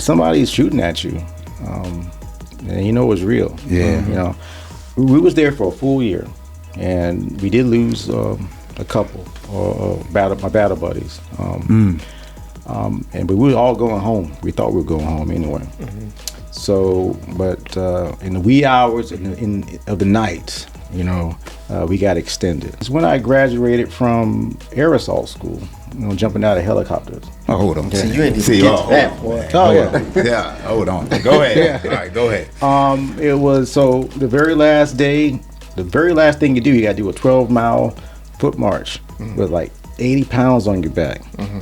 somebody's shooting at you, and you know it was real. Yeah. You know, we was there for a full year, and we did lose a couple my battle buddies. But we were all going home. We thought we were going home anyway. So, but in the wee hours of the night, you know, we got extended. It's when I graduated from air assault school, you know, jumping out of helicopters. Oh, hold on. See, you ain't even get to that point. Oh, yeah. Yeah, hold on. Go ahead. All right, go ahead. It was, so the very last day, the very last thing you do, you got to do a 12-mile foot march with like 80 pounds on your back.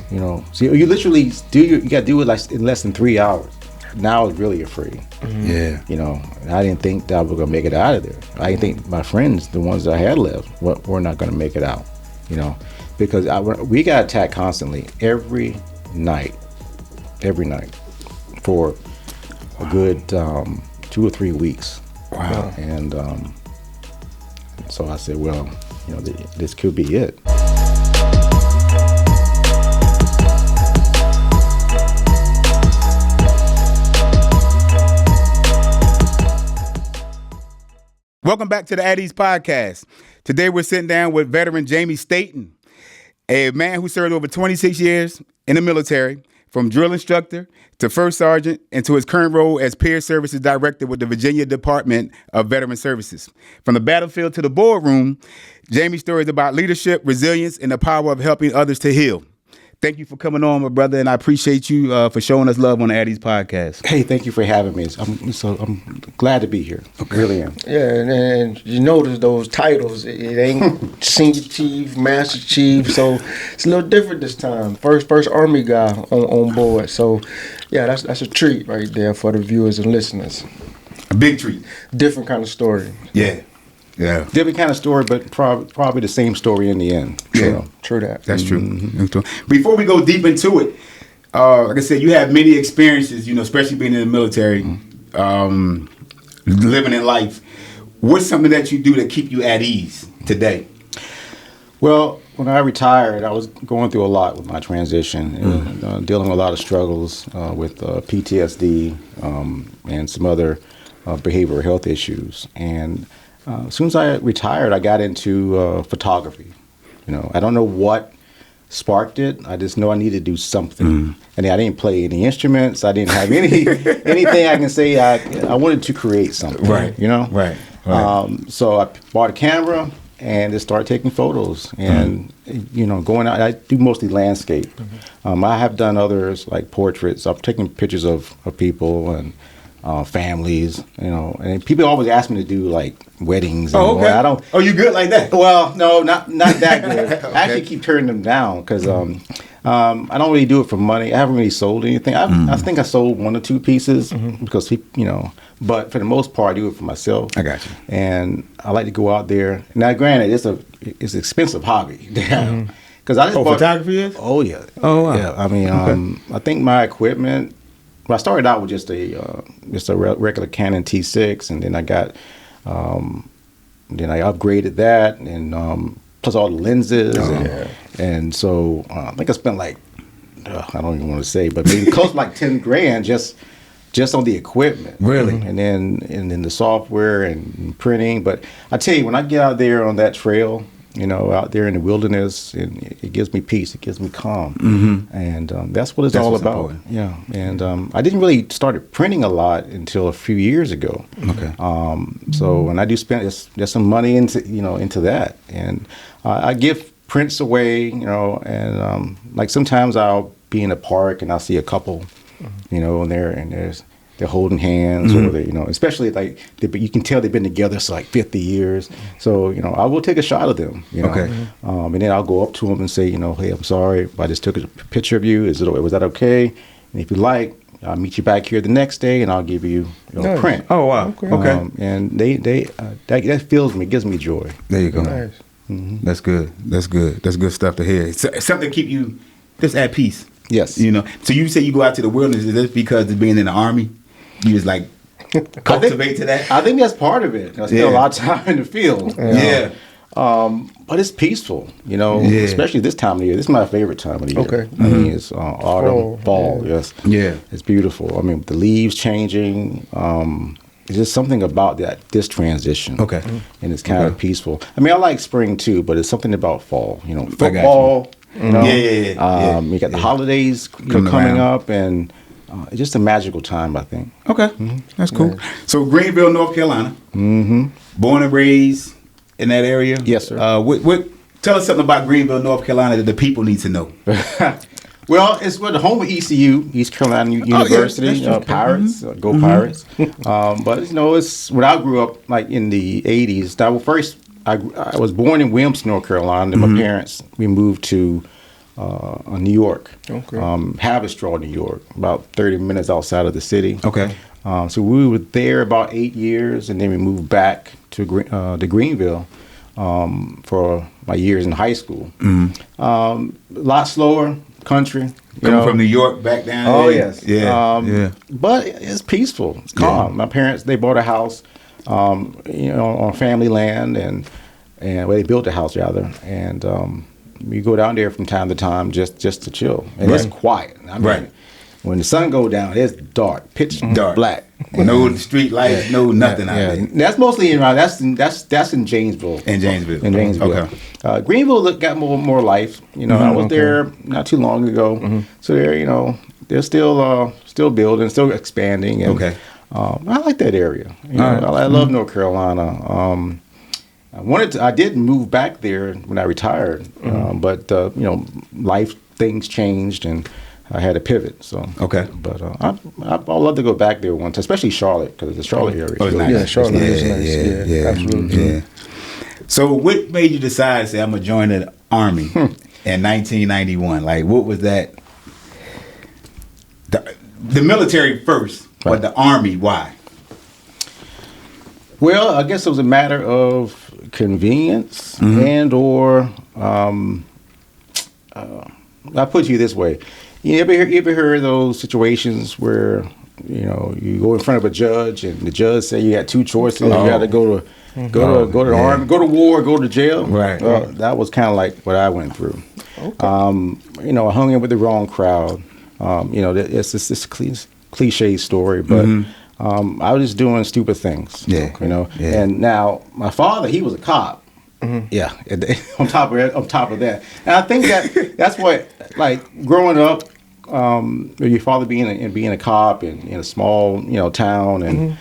You know, so you literally you got to do it like in less than 3 hours. Now I was really afraid. Yeah. You know, I didn't think that I was gonna make it out of there. I didn't think my friends, the ones that I had left, were not gonna make it out. You know, because we got attacked constantly every night, for a good 2 or 3 weeks. Wow. And so I said, well, you know, this could be it. Welcome back to the At Ease Podcast. Today we're sitting down with veteran Jamie Staten, a man who served over 26 years in the military, from drill instructor to first sergeant, and to his current role as peer services director with the Virginia Department of Veteran Services. From the battlefield to the boardroom, Jamie's story is about leadership, resilience, and the power of helping others to heal. Thank you for coming on, my brother, and I appreciate you for showing us love on the At Ease Podcast. Hey, thank you for having me. I'm glad to be here. Okay. Really am. Yeah, and you notice those titles. It ain't senior chief, master chief, so it's a little different this time. First Army guy on board. So, yeah, that's a treat right there for the viewers and listeners. A big treat. Different kind of story. Yeah. Yeah. Different kind of story, but probably the same story in the end. Yeah. So. True that. That's true. Before we go deep into it, like I said, you have many experiences, you know, especially being in the military, living in life. What's something that you do to keep you at ease today? Well, when I retired, I was going through a lot with my transition, and, dealing with a lot of struggles with PTSD and some other behavioral health issues. And as soon as I retired, I got into photography. You know, I don't know what sparked it. I just know I needed to do something. And I didn't play any instruments. I didn't have anything I can say. I wanted to create something. Right. You know. Right. So I bought a camera and just started taking photos and you know, going out. I do mostly landscape. I have done others like portraits. I've taken pictures of people and families, you know, and people always ask me to do like weddings. And okay. I don't. Oh, you good like that? Well, no, not that good. Okay. I actually keep turning them down because I don't really do it for money. I haven't really sold anything. I think I sold 1 or 2 pieces because you know. But for the most part, I do it for myself. I got you. And I like to go out there. Now, granted, it's an expensive hobby. Because I just bought photography is? Oh yeah. Oh wow. Yeah. I mean, I think my equipment. Well, I started out with just a regular Canon T6, and then I got, then I upgraded that, and plus all the lenses, and so I think I spent like, I don't even want to say, but maybe close to like $10,000 just on the equipment. Really? And then the software and printing. But I tell you, when I get out there on that trail, you know, out there in the wilderness, and it gives me peace, it gives me calm, and that's what it's all about. Important. Yeah, and I didn't really start printing a lot until a few years ago. Okay. So when I do spend there's some money into that, and I give prints away, you know, and like sometimes I'll be in a park and I'll see a couple, you know, and they're holding hands, or they, you know, especially like you can tell they've been together for like 50 years. So, you know, I will take a shot of them, you know. Okay. And then I'll go up to them and say, you know, hey, I'm sorry, I just took a picture of you. Was that okay? And if you like, I'll meet you back here the next day and I'll give you a print. Oh wow. Okay. And that fills me, gives me joy. There you go. Nice. That's good. That's good stuff to hear. Something to keep you just at peace. Yes. You know. So you say you go out to the wilderness. Is this because of being in the Army? You just like cultivate to that? I think that's part of it. I spend a lot of time in the field. Yeah. But it's peaceful, especially this time of year. This is my favorite time of the year. Okay. I mean, it's autumn, fall. Yeah. Yes. Yeah. It's beautiful. I mean, the leaves changing. It's just something about this transition. Okay. And it's kind of peaceful. I mean, I like spring too, but it's something about fall. got Football. Yeah. You got the holidays Coming coming around. up, and it's just a magical time, I think. Okay. That's cool. So Greenville, North Carolina. Born and raised in that area. Yes, sir. What? Tell us something about Greenville, North Carolina that the people need to know. Well, it's the home of ECU, East Carolina University. that's true. Pirates, go Pirates. But it's when I grew up, like in the '80s. I was born in Williamson, North Carolina. And my parents, we moved to New York, Haverstraw, New York, about 30 minutes outside of the city. Okay. So we were there about 8 years, and then we moved back to Greenville for my years in high school. A lot slower country. Coming from New York back down. Oh, there. yes. Yeah. But it's peaceful. It's calm. My parents, they bought a house, on family land, and they built a house rather, and we go down there from time to time just to chill, and it's quiet. I mean, when the sun go down, it's dark, pitch dark, black. No street lights, no nothing out there. That's mostly in that's in Janesville. In Janesville. In Janesville. Okay. Greenville got more life. I was there not too long ago, so they're still building, still expanding. And, I like that area. I love North Carolina. I did move back there when I retired, but life things changed and I had to pivot. So but I'd love to go back there once, especially Charlotte, because the Charlotte area. Oh, it's nice. Yeah, Charlotte is nice. Yeah, absolutely. Yeah. So what made you decide to say I'm gonna join the Army in 1991? Like, what was that? The military first, but the Army, why? Well, I guess it was a matter of convenience and or I'll put it to you this way. You ever heard of those situations where you go in front of a judge and the judge say you got two choices. You got to go to the army, go to war, go to jail. Right. That was kind of like what I went through. Okay. I hung in with the wrong crowd. It's this cliche story, but I was just doing stupid things. Yeah. And now my father, he was a cop. Yeah. On top of that, and I think that's what, like, growing up, your father being a cop in a small town, and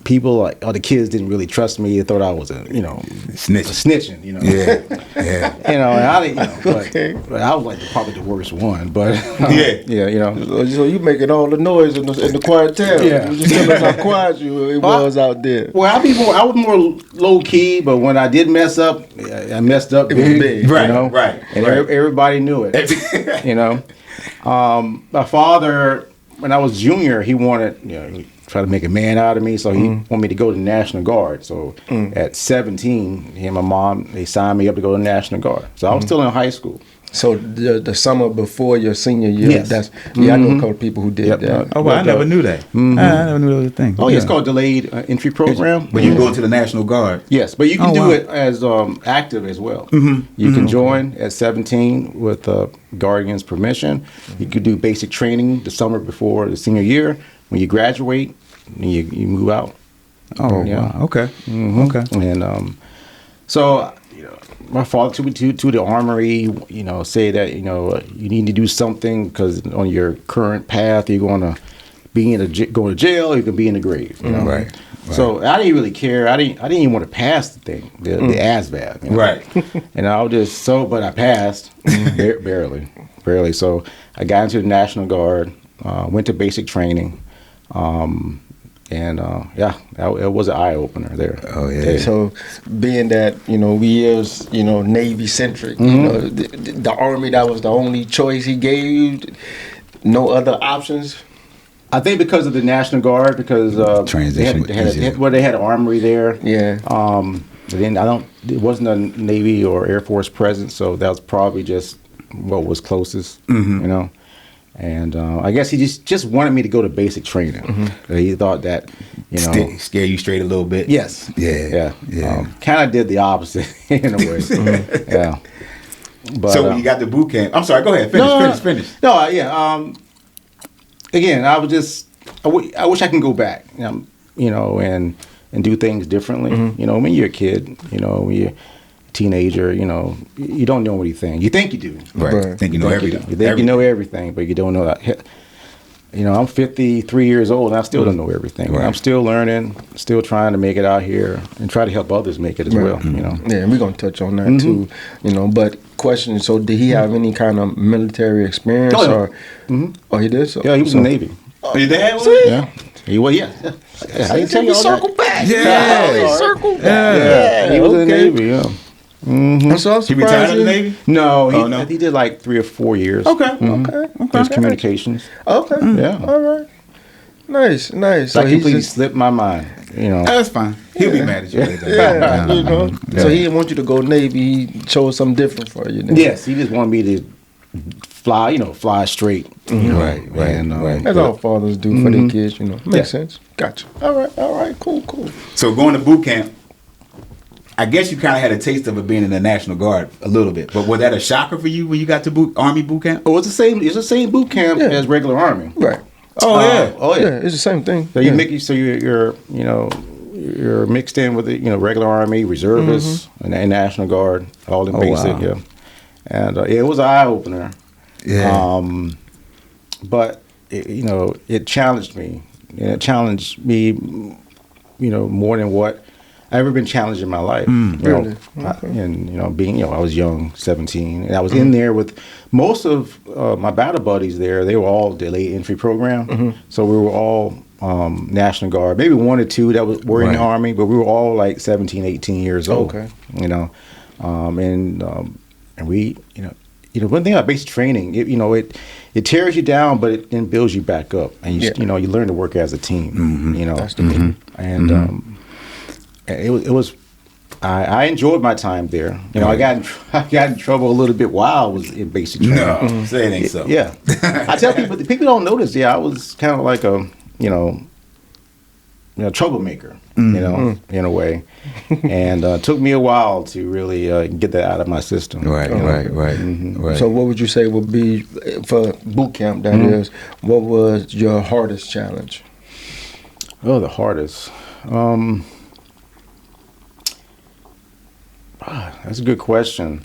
people like the kids didn't really trust me. They thought I was snitching. Yeah. And I didn't. But I was like probably the worst one. But So you making all the noise in the quiet town. Yeah. You just tell us how quiet it was out there. Well, I was more low key, but when I did mess up, I messed up big. Right. And everybody knew it. My father, when I was junior, he wanted, he tried to make a man out of me, so he wanted me to go to the National Guard. So at 17, he and my mom, they signed me up to go to the National Guard. So I was still in high school. So the summer before your senior year, Yes. I know a couple of people who did that. Oh, well, I never knew that. I never knew that was a thing. Oh, yeah, it's called delayed entry program. When you go into the National Guard. Yes, but you can do it as active as well. You can join at 17 with guardian's permission. You could do basic training the summer before the senior year. When you graduate, you move out. Oh, Yeah. wow. Okay. Okay. And so my father took me to the armory, say that, you need to do something because on your current path, you're going to be go to jail, you can be in the grave. Right. So I didn't really care. I didn't even want to pass the thing, the ASVAB. Right. And I was just but I passed barely. So I got into the National Guard, went to basic training. It was an eye opener there. Oh yeah. So, being that we is Navy centric, the Army, that was the only choice he gave you. No other options. I think because of the National Guard, because transition. they had an armory there. Yeah. It wasn't a Navy or Air Force presence, so that was probably just what was closest. And I guess he just wanted me to go to basic training. He thought that, Scare you straight a little bit. Yes. Yeah. Kind of did the opposite in a way. Yeah. But, so when you got the boot camp, I'm sorry. Go ahead. Finish. No. Yeah. Again, I wish I can go back. And do things differently. When you're a kid, when you're a teenager, you don't know anything. You think you do. Right. Think you know everything. You think you know everything, but you don't know that. I'm 53 years old, and I still don't know everything. Right. I'm still learning, still trying to make it out here, and try to help others make it as well. Yeah, and we're gonna touch on that too. But question: so, did he have any kind of military experience, or he did? So yeah, he was in the Navy. Oh, your dad was? Yeah. He was. Yeah. I didn't tell you all circle that. back. Yeah. Circle back. Yeah. He was in the Navy. Yeah. So He retired in the Navy? No, no. He did like 3 or 4 years. Okay. His communications. Okay. Yeah. All right. Nice. So That he completely just slipped my mind. That's fine. He'll be mad at you later. Yeah. So he didn't want you to go Navy. He chose something different for you. Then. Yes, he just wanted me to fly straight. Right. And, That's all fathers do for their kids. Makes sense. Gotcha. All right. Cool. So going to boot camp, I guess you kind of had a taste of it being in the National Guard a little bit. But was that a shocker for you when you got to Army boot camp? Oh, it's the same. It's the same boot camp as regular Army. Right. Oh yeah. Yeah, it's the same thing. So you're mixed in with the regular Army, reservists, and National Guard, all in basic. Wow. Yeah. And it was an eye opener. Yeah. But it challenged me. And it challenged me, more than what I've ever been challenged in my life. Really? Being I was young, 17, and I was in there with most of my battle buddies there. They were all delayed entry program, so we were all National Guard. Maybe 1 or 2 that were in the Army, but we were all like 17, 18 years old. Okay. And we, one thing about basic training, it tears you down, but it then builds you back up, and you learn to work as a team. That's the thing. And it was. I enjoyed my time there. I got in trouble a little bit while I was in basic training. No, say it ain't so. Yeah, I tell people don't notice. Yeah, I was kind of like a troublemaker. In a way, and took me a while to really get that out of my system. Right. So what would you say would be for boot camp? That is, what was your hardest challenge? Oh, the hardest. That's a good question.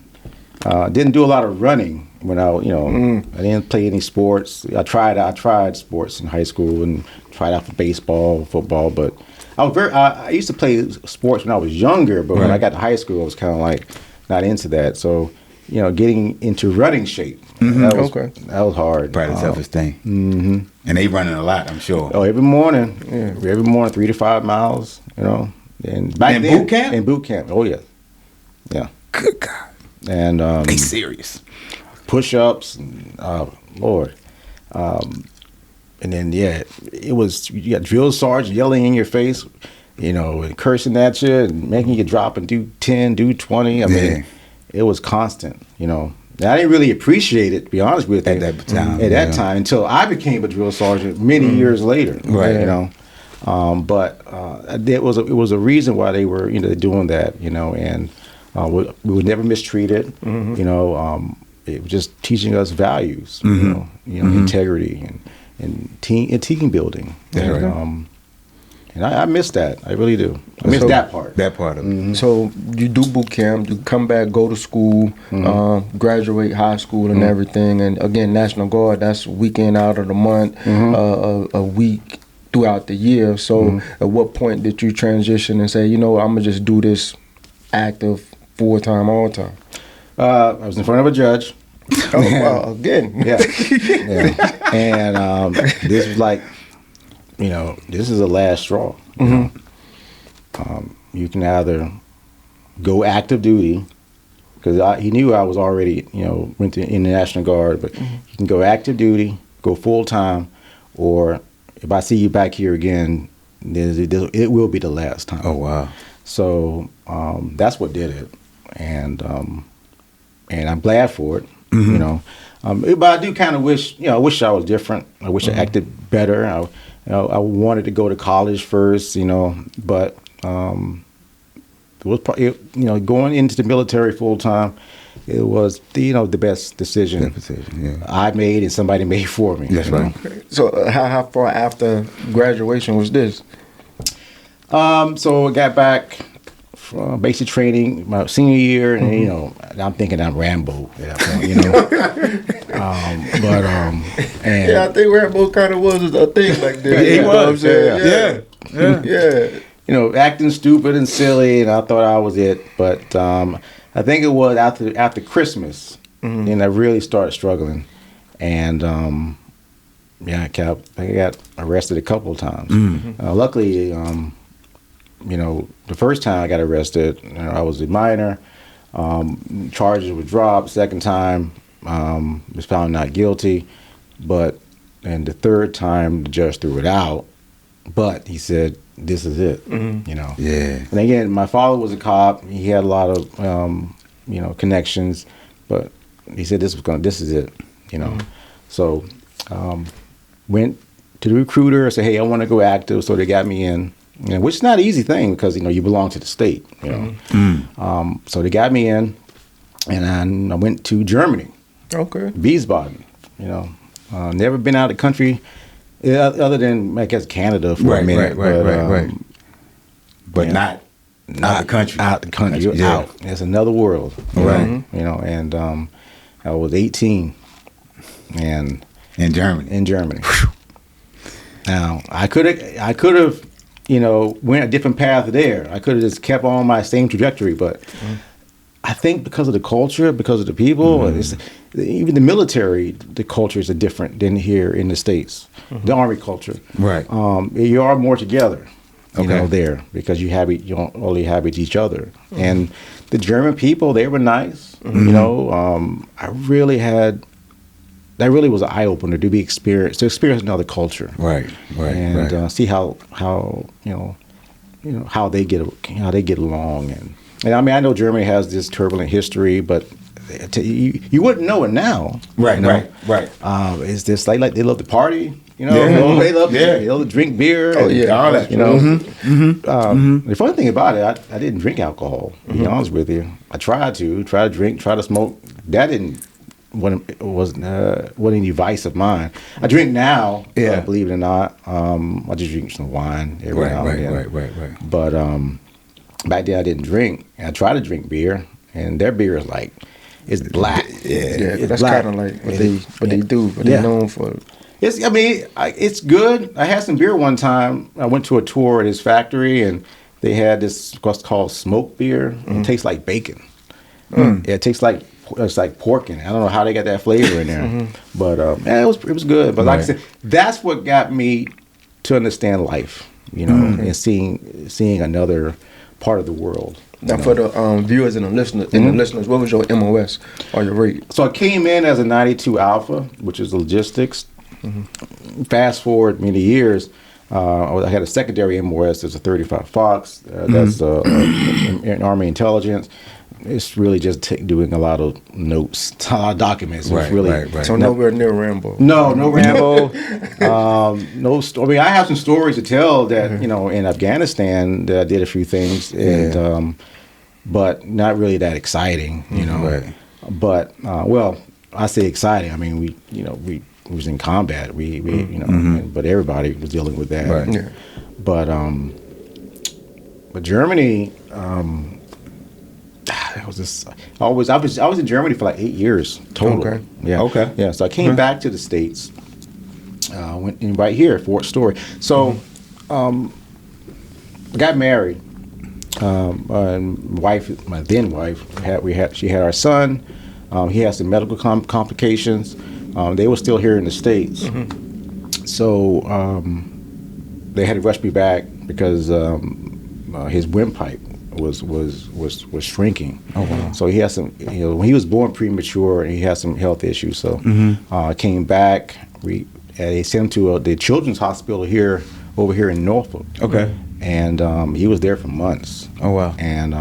Didn't do a lot of running when I didn't play any sports. I tried sports in high school and tried out for baseball, football, but I used to play sports when I was younger, but when I got to high school, I was kind of like not into that. So, getting into running shape, that was hard. Probably the toughest thing. And they running a lot, I'm sure. Oh, every morning, 3 to 5 miles, And back in then, boot camp? In boot camp, oh yeah. Yeah. Good God. And they serious. Push-ups, and, Lord. And then it was, you got drill sergeant yelling in your face, and cursing at you and making you drop and do 10, do 20. I mean, it was constant, And I didn't really appreciate it, to be honest with you. At that time. At that time, until I became a drill sergeant many years later. Right. But it was a reason why they were doing that, and we were never mistreated. It was just teaching us values, integrity and team building. And I miss that. I really do. I miss that part. That part of it. So you do boot camp, you come back, go to school, graduate high school and everything. And again, National Guard, that's weekend out of the month, a week throughout the year. So at what point did you transition and say, I'm going to just do this active full-time, all-time? I was in front of a judge. Oh, wow, again. Yeah. And this was like, this is the last straw. You can either go active duty, because he knew I was already, went in the National Guard, but you can go active duty, go full-time, or if I see you back here again, it will be the last time. Oh, wow. So that's what did it. And I'm glad for it. You know, but I do kind of wish, I wish I was different. I wish I acted better. I wanted to go to college first, but it was probably, going into the military full time. It was the best decision I made and somebody made for me. That's right. So how far after graduation was this? So I got back from basic training my senior year, and I'm thinking I'm Rambo at that point, and Yeah, I think Rambo kind of was a thing back then. He You know what I'm was. saying? Yeah. acting stupid and silly, and I thought I was it. But I think it was after Christmas, and I really started struggling, and I got arrested a couple of times. Luckily, the first time I got arrested, I was a minor. Charges were dropped. Second time, was found not guilty, and the third time the judge threw it out. But he said, "This is it." Yeah. And again, my father was a cop. He had a lot of connections, but he said this is it. So went to the recruiter. Said, "Hey, I want to go active." So they got me in. Which is not an easy thing because you belong to the state. So they got me in, and I went to Germany. Okay. Wiesbaden. Never been out of the country, other than I guess Canada for a minute. Right. But not the country. Out the country. You're Yeah. out. It's another world. Right. And I was 18, and In Germany. in Germany. Now I could have. Went a different path there. I could have just kept on my same trajectory, but I think because of the culture, because of the people, even the military, the cultures are different than here in the States. The Army culture, Right. You are more together, Okay. there because you don't only habit each other. And the German people, they were nice. That really was an eye opener to experience another culture. Right. And see how they get along, and I mean I know Germany has this turbulent history, but you wouldn't know it now. Right. It's just like they love to party, Yeah. they love to drink beer. Oh, yeah. All that. The funny thing about it, I didn't drink alcohol. To be honest with you, I tried to drink, try to smoke. That didn't. Wasn't any vice of mine. I drink now, believe it or not. I just drink some wine every now and then. Right. But back then I didn't drink. And I tried to drink beer, and their beer is like it's black. Yeah, it's that's black. kind of like what they do, what they're known for. It's good. I had some beer one time. I went to a tour at his factory, and they had this what's called smoked beer. It tastes like bacon. It tastes like. It's like pork in it. I don't know how they got that flavor in there, but it was good. But like I said, that's what got me to understand life, and seeing another part of the world. Now, for the viewers and the listeners, what was your MOS or your rate? So I came in as a 92 Alpha, which is logistics. Fast forward many years, I had a secondary MOS as a 35 Fox. That's in Army intelligence. It's really just doing a lot of notes, a lot of documents. Right. So nowhere near Rambo. No Rambo. No story. I mean, I have some stories to tell that in Afghanistan that I did a few things, and but not really that exciting. Right. But I say exciting. I mean, we was in combat. We but everybody was dealing with that. Right. Yeah. But Germany. I was in Germany for like 8 years total. Okay. Yeah. Okay. Yeah. So I came back to the States. Went in right here, Fort Story. So, I got married. My then wife, she had our son. He had some medical complications. They were still here in the States. So they had to rush me back because his windpipe was shrinking. Oh wow! So he had some, when he was born premature, and he had some health issues. So I came back. They sent him to the children's hospital over here in Norfolk. Okay. And he was there for months. Oh wow! And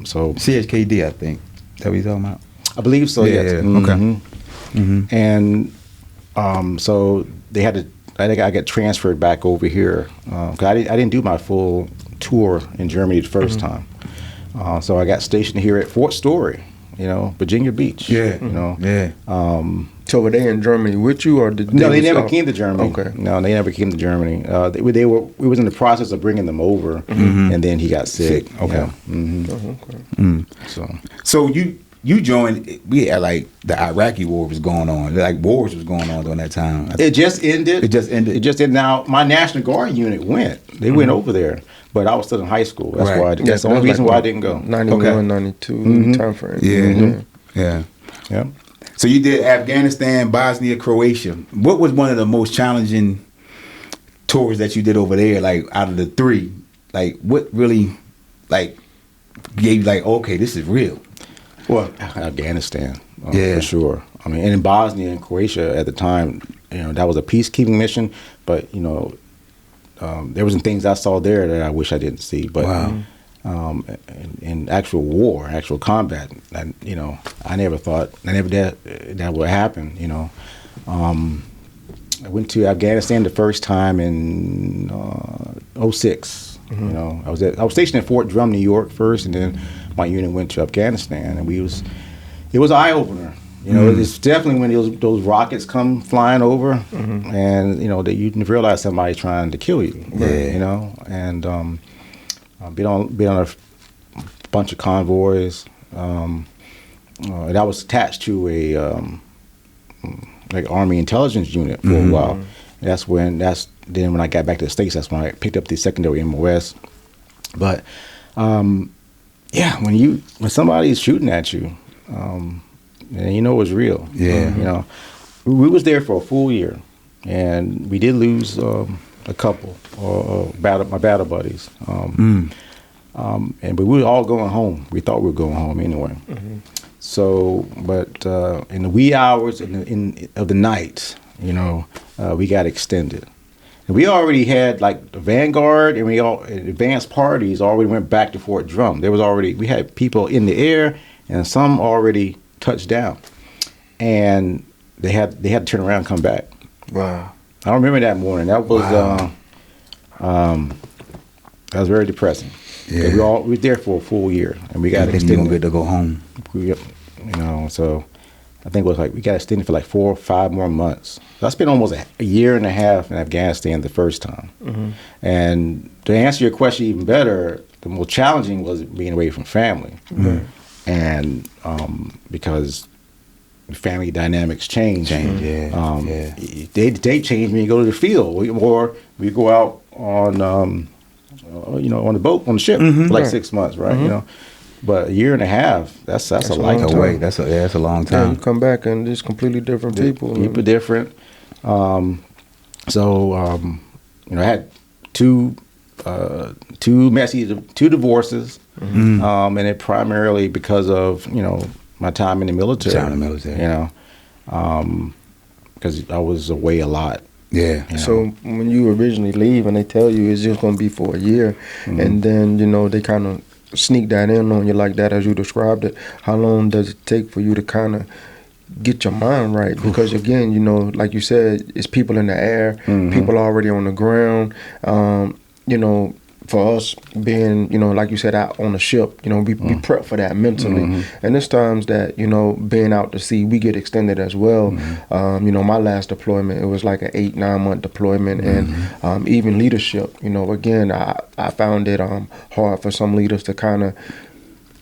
so CHKD, I think. Is that what you're talking about? I believe so. Yeah, yes. yeah. Okay. And so they had to. I think I got transferred back over here because I didn't do my full tour in Germany the first time. So I got stationed here at Fort Story, Virginia Beach. Yeah. Yeah. So were they in Germany with you, or did No, they never came to Germany. Okay. No, they never came to Germany. They were. We was in the process of bringing them over, and then he got sick. Okay. So you joined. We had like the Iraqi war was going on. Like wars was going on during that time. It just ended. It just ended. It just ended. Now my National Guard unit went. They went over there, but I was still in high school. That's Right. why. That's the only reason why I didn't go. 91, Okay. 92 time frame. Yeah. Yeah. So you did Afghanistan, Bosnia, Croatia. What was one of the most challenging tours that you did over there? Like out of the three, like what really, like gave you like, okay, this is real. Well, Afghanistan, Yeah. for sure. I mean, and in Bosnia and Croatia at the time, that was a peacekeeping mission. But there was some things I saw there that I wish I didn't see. But in actual war, actual combat, I never thought, that would happen. I went to Afghanistan the first time in '06. I was stationed at Fort Drum, New York first, and then my unit went to Afghanistan, and it was an eye opener. It's definitely when those rockets come flying over, and that you realize somebody's trying to kill you. Yeah. And been on a bunch of convoys. And I was attached to a like Army intelligence unit for a while. Then when I got back to the States, that's when I picked up the secondary MOS. But when somebody's shooting at you, and it was real. Yeah. We was there for a full year, and we did lose a couple, my battle buddies. But we were all going home. We thought we were going home anyway. So, but in the wee hours of the night, we got extended. And we already had like the Vanguard and advanced parties already went back to Fort Drum. We had people in the air and some already touched down. And they had to turn around and come back. Wow. I remember that morning. That was that was very depressing. Yeah. We were there for a full year, and we got extended. You don't get to go home. So I think it was like we got extended for like 4 or 5 more months. So I spent almost a year and a half in Afghanistan the first time. And to answer your question even better, the most challenging was being away from family, and because family dynamics change. They change when you go to the field, or we go out on on the boat, on the ship for like 6 months, right? But a year and a half, that's a lifetime. Away. That's a long Yeah, time. you come back and it's completely different people. People different. I had two divorces, and it primarily because of my time in the military. Because I was away a lot. Yeah. So when you originally leave and they tell you it's just going to be for a year, and then they kind of sneak that in on you like that as you described it, how long does it take for you to kind of get your mind right? Because again, like you said, it's people in the air, people already on the ground. For us being, like you said, out on the ship, we prep for that mentally. And there's times that, being out to sea, we get extended as well. My last deployment, it was like an 8-9 month deployment. And even leadership, again, I found it hard for some leaders to kind of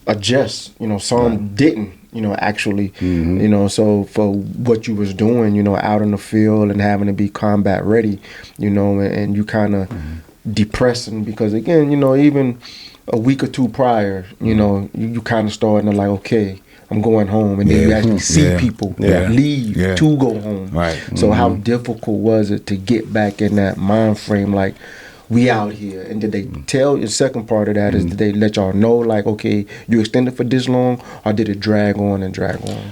adjust. Some didn't. Actually, so for what you was doing, out in the field and having to be combat ready, and you kind of depressing because again, even a week or two prior, you kind of starting to like, okay, I'm going home, and then you actually see people leave to go home. Right. So how difficult was it to get back in that mind frame, like we out here? And did they tell you? The second part of that is, did they let y'all know, like, okay, you extended for this long, or did it drag on and drag on?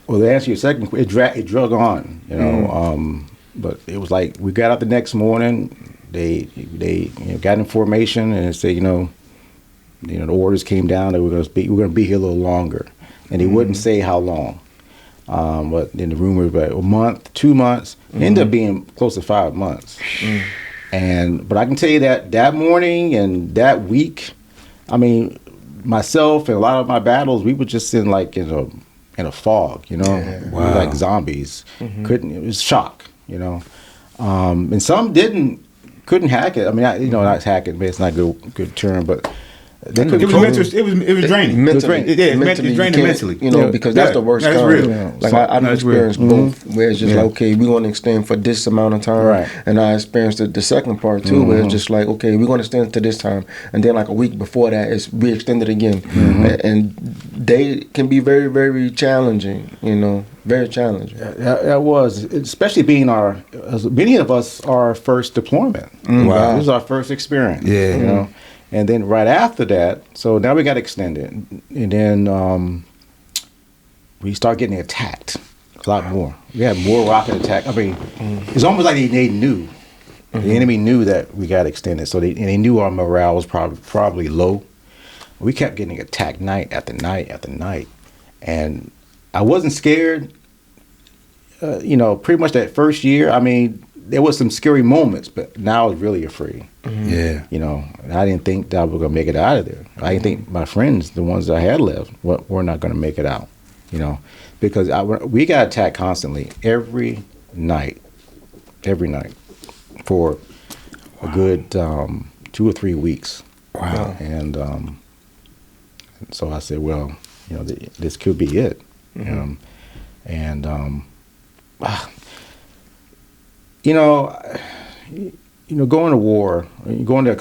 Well, to answer your second question, it drug on, but it was like we got out the next morning. They got in formation and said, the orders came down that we're going to be here a little longer, and they wouldn't say how long. But then the rumors were a month, 2 months, ended up being close to 5 months. But I can tell you that morning and that week, I mean, myself and a lot of my battles, we were just in a fog, you know. Yeah. We were like zombies. It was shock, you know. And some couldn't hack it. I mean, not hack it, but it's not a good term, but they couldn't. It was draining. Mentally, It's draining mentally. You know, because that's the worst that's time. real. Yeah. Like I've experienced both, where it's just like, okay, we're going to extend for this amount of time, Right. and I experienced the second part too, where it's just like, okay, we're going to extend to this time, and then like a week before that, it's re-extended again, and they can be very, very challenging. You know, very challenging. That was, especially many of us, our first deployment. Wow. This was our first experience. Yeah. You know, and then right after that, so now we got extended, and then we start getting attacked a lot more. We had more rocket attack. I mean, it's almost like they knew. The enemy knew that we got extended, so they knew our morale was probably low. We kept getting attacked night after night after night, and I wasn't scared. Pretty much that first year, I mean, there was some scary moments, but now I was really afraid. Yeah. You know, and I didn't think that I was going to make it out of there. I didn't think my friends, the ones that I had left, were not going to make it out, you know, because we got attacked constantly every night for a good 2 or 3 weeks. Wow. And so I said, well, you know, this could be it. Going to war, going to a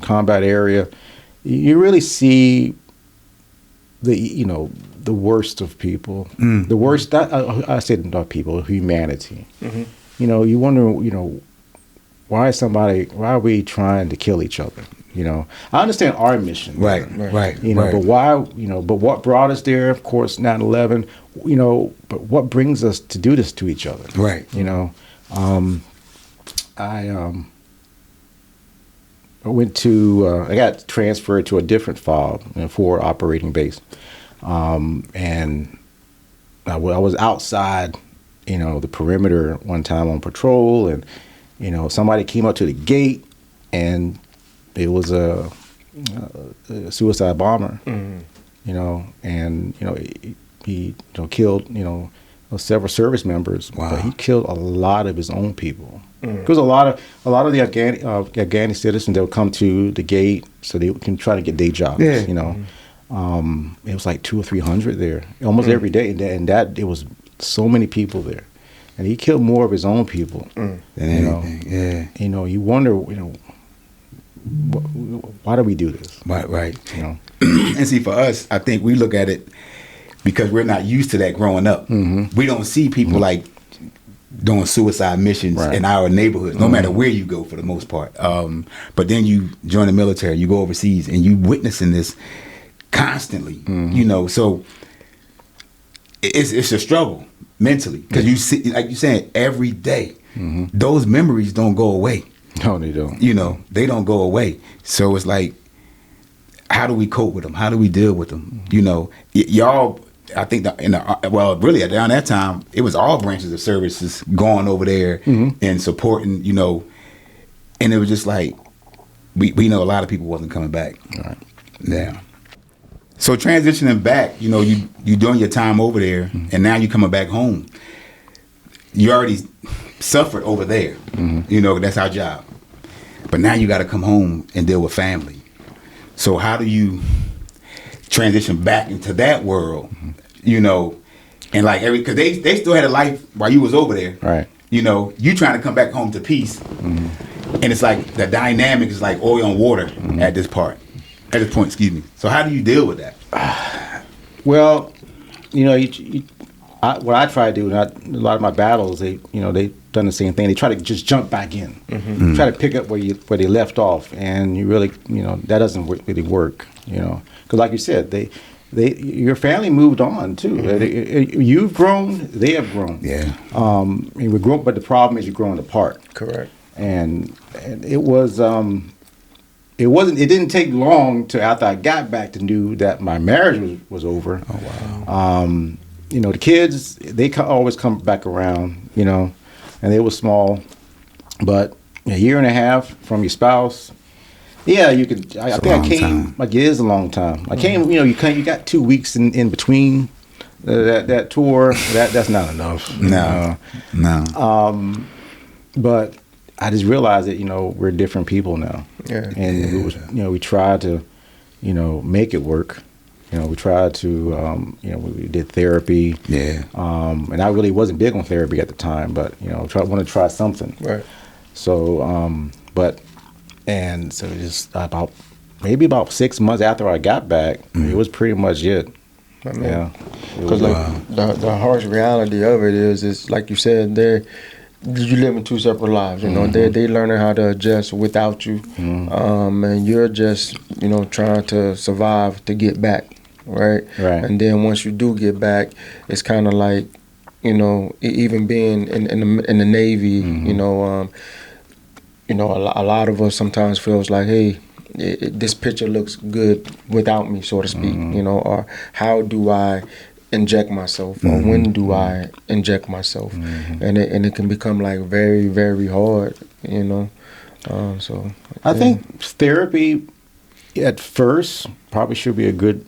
combat area, you really see the worst of people. The worst. I said not people, humanity. You wonder, why are we trying to kill each other? You know, I understand our mission. Right. But why, but what brought us there, of course, 9/11, but what brings us to do this to each other? Right. I went to, I got transferred to a different FOB, forward operating base. And I was outside, the perimeter one time on patrol, and, somebody came up to the gate, and it was a suicide bomber, and, he killed, several service members. Wow. But he killed a lot of his own people. Because a lot of the Afghani citizens, they'll come to the gate so they can try to get day jobs. Yeah. It was like 200 or 300 there almost every day, and that it was so many people there, and he killed more of his own people than anything. Yeah. You wonder, why do we do this? Right. And see, for us, I think we look at it because we're not used to that growing up. We don't see people like doing suicide missions in our neighborhoods, no matter where you go, for the most part. But then you join the military, you go overseas, and you witnessing this constantly. So it's a struggle mentally, because you see, like you're saying, every day. Those memories don't go away. No, they don't. They don't go away. So it's like, how do we cope with them? How do we deal with them? Y'all, I think really around that time, it was all branches of services going over there and supporting, and it was just like, we know a lot of people wasn't coming back. Right. Yeah. So transitioning back, you doing your time over there, and now you coming back home. You already suffered over there. That's our job. But now you got to come home and deal with family. So how do you transition back into that world, and like because they still had a life while you was over there. Right. You trying to come back home to peace. And it's like the dynamic is like oil and water at this point, excuse me. So how do you deal with that? Well, what I try to do, a lot of my battles, they've done the same thing. They try to just jump back in, try to pick up where they left off, and you really, that doesn't really work, because like you said, your family moved on too. You've grown, they have grown. Yeah. And we grew up, but the problem is you're growing apart. Correct. And it was it didn't take long to after I got back to knew that my marriage was over. Oh wow. the kids, they always come back around, and they were small, but a year and a half from your spouse, yeah, you could. I think I came. Time. Like, it is a long time. I came. You got 2 weeks in between that tour. That's not enough. No. But I just realized that we're different people now. Yeah. And we tried to make it work. We tried to we did therapy. Yeah. And I really wasn't big on therapy at the time, but want to try something. Right. So so just maybe about 6 months after I got back, it was pretty much it. Yeah. Because the harsh reality of it is like you said, you live in two separate lives. They learning how to adjust without you, and you're just trying to survive to get back, right? Right. And then once you do get back, it's kind of like even being in the Navy, a lot of us sometimes feels like, hey, this picture looks good without me, so to speak, or how do I inject myself, or when do I inject myself, and it can become like very, very hard, So I think therapy at first probably should be a good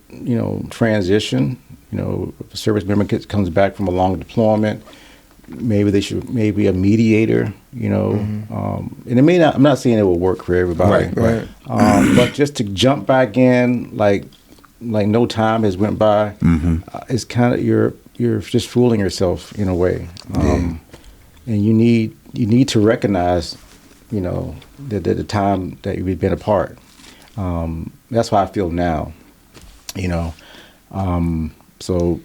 transition. If a service member comes back from a long deployment, maybe they should a mediator, and it may not. I'm not saying it will work for everybody, right. But just to jump back in like no time has went by, it's kind of you're just fooling yourself in a way, and you need to recognize, the time that we've been apart. That's how I feel now, So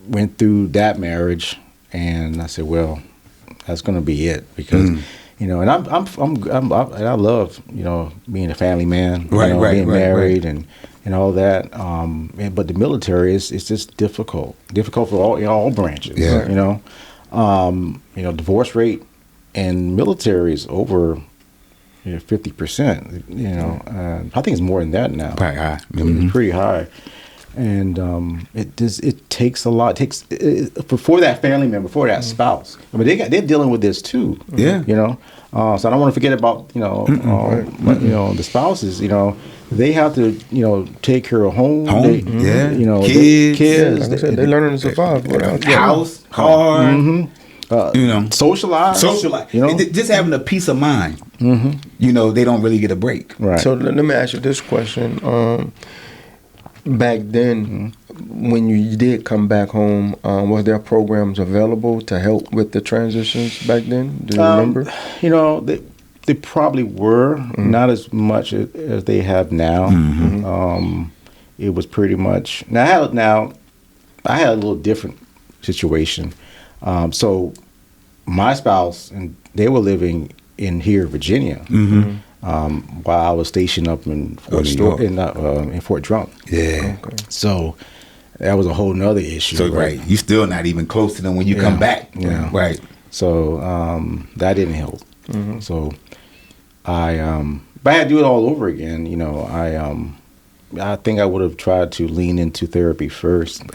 went through that marriage. And I said, well, that's going to be it because, and I love, being a family man, being married and all that. But the military is just difficult for all branches. Yeah. Divorce rate in military is over 50%. I think it's more than that now. Pretty high. It's pretty high. And it takes a lot. It takes for that family member, for that spouse. I mean, they're dealing with this too. Yeah. So I don't want to forget about the spouses. They have to take care of home. Kids. Kids. Like I said, they're learning to survive. House, car. Socialize. Just having a peace of mind. They don't really get a break. Right. So let me ask you this question. Back then, when you did come back home, was there programs available to help with the transitions back then? Do you remember? They probably were, not as much as they have now. It was pretty much I had a little different situation. So my spouse and they were living in Virginia. While I was stationed up in Fort Drum. Yeah. Okay. So that was a whole nother issue. So right, you still not even close to them when you come back. Yeah. Right. So that didn't help. So but I had to do it all over again. I think I would have tried to lean into therapy first.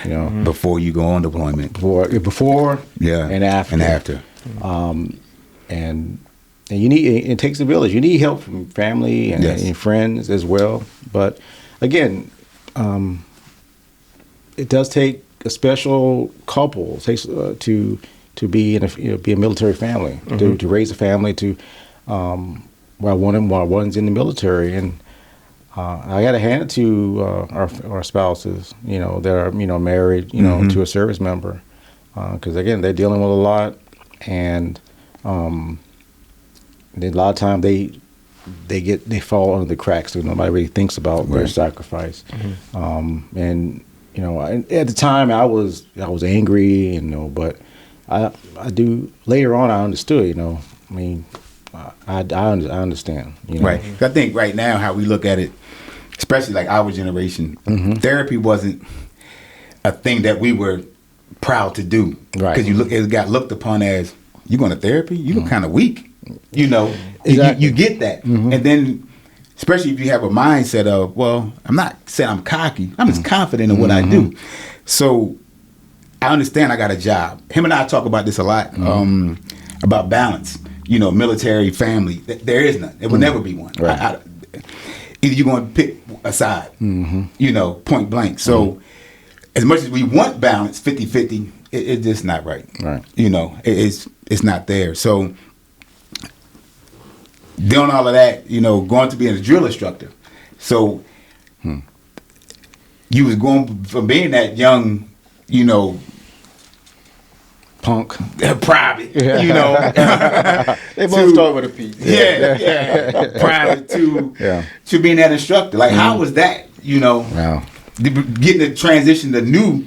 Before you go on deployment. Before. Yeah. And after. And after. And it takes a village. You need help from family and friends as well. But again, it does take a special couple. It takes to be be a military family, to raise a family while one's in the military. And I got to hand it to our spouses, that are married, to a service member, because again they're dealing with a lot, and a lot of times they fall under the cracks, so nobody really thinks about their sacrifice. And at the time I was angry, but I do later on I understood. I understand. Right. I think right now how we look at it, especially like our generation, therapy wasn't a thing that we were proud to do. Right. Because it got looked upon as, you going to therapy? You look kind of weak. Exactly. You get that. And then, especially if you have a mindset of, well, I'm not saying I'm cocky. I'm just confident in what I do. So I understand I got a job. Him and I talk about this a lot, about balance. You know, military, family. There is none. There will never be one. Right. Either you're going to pick a side, you know, point blank. So as much as we want balance, 50-50, it's just not right. Right. You know, it's not there. So doing all of that, you know, going to being a drill instructor. So you was going from being that young, you know, Punk. private, you know. They both start with a P. Yeah. Private to being that instructor. Like, how was that, you know, Wow. getting the transition to new,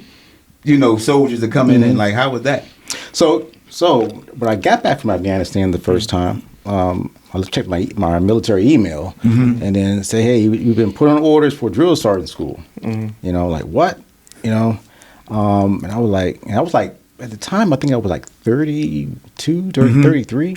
you know, soldiers to come in and, like, how was that? So when I got back from Afghanistan the first time, I checked my military email and then say, hey, you've been put on orders for drill sergeant school. You know, like what? You know, and I was like, at the time, I think I was like 32, 33.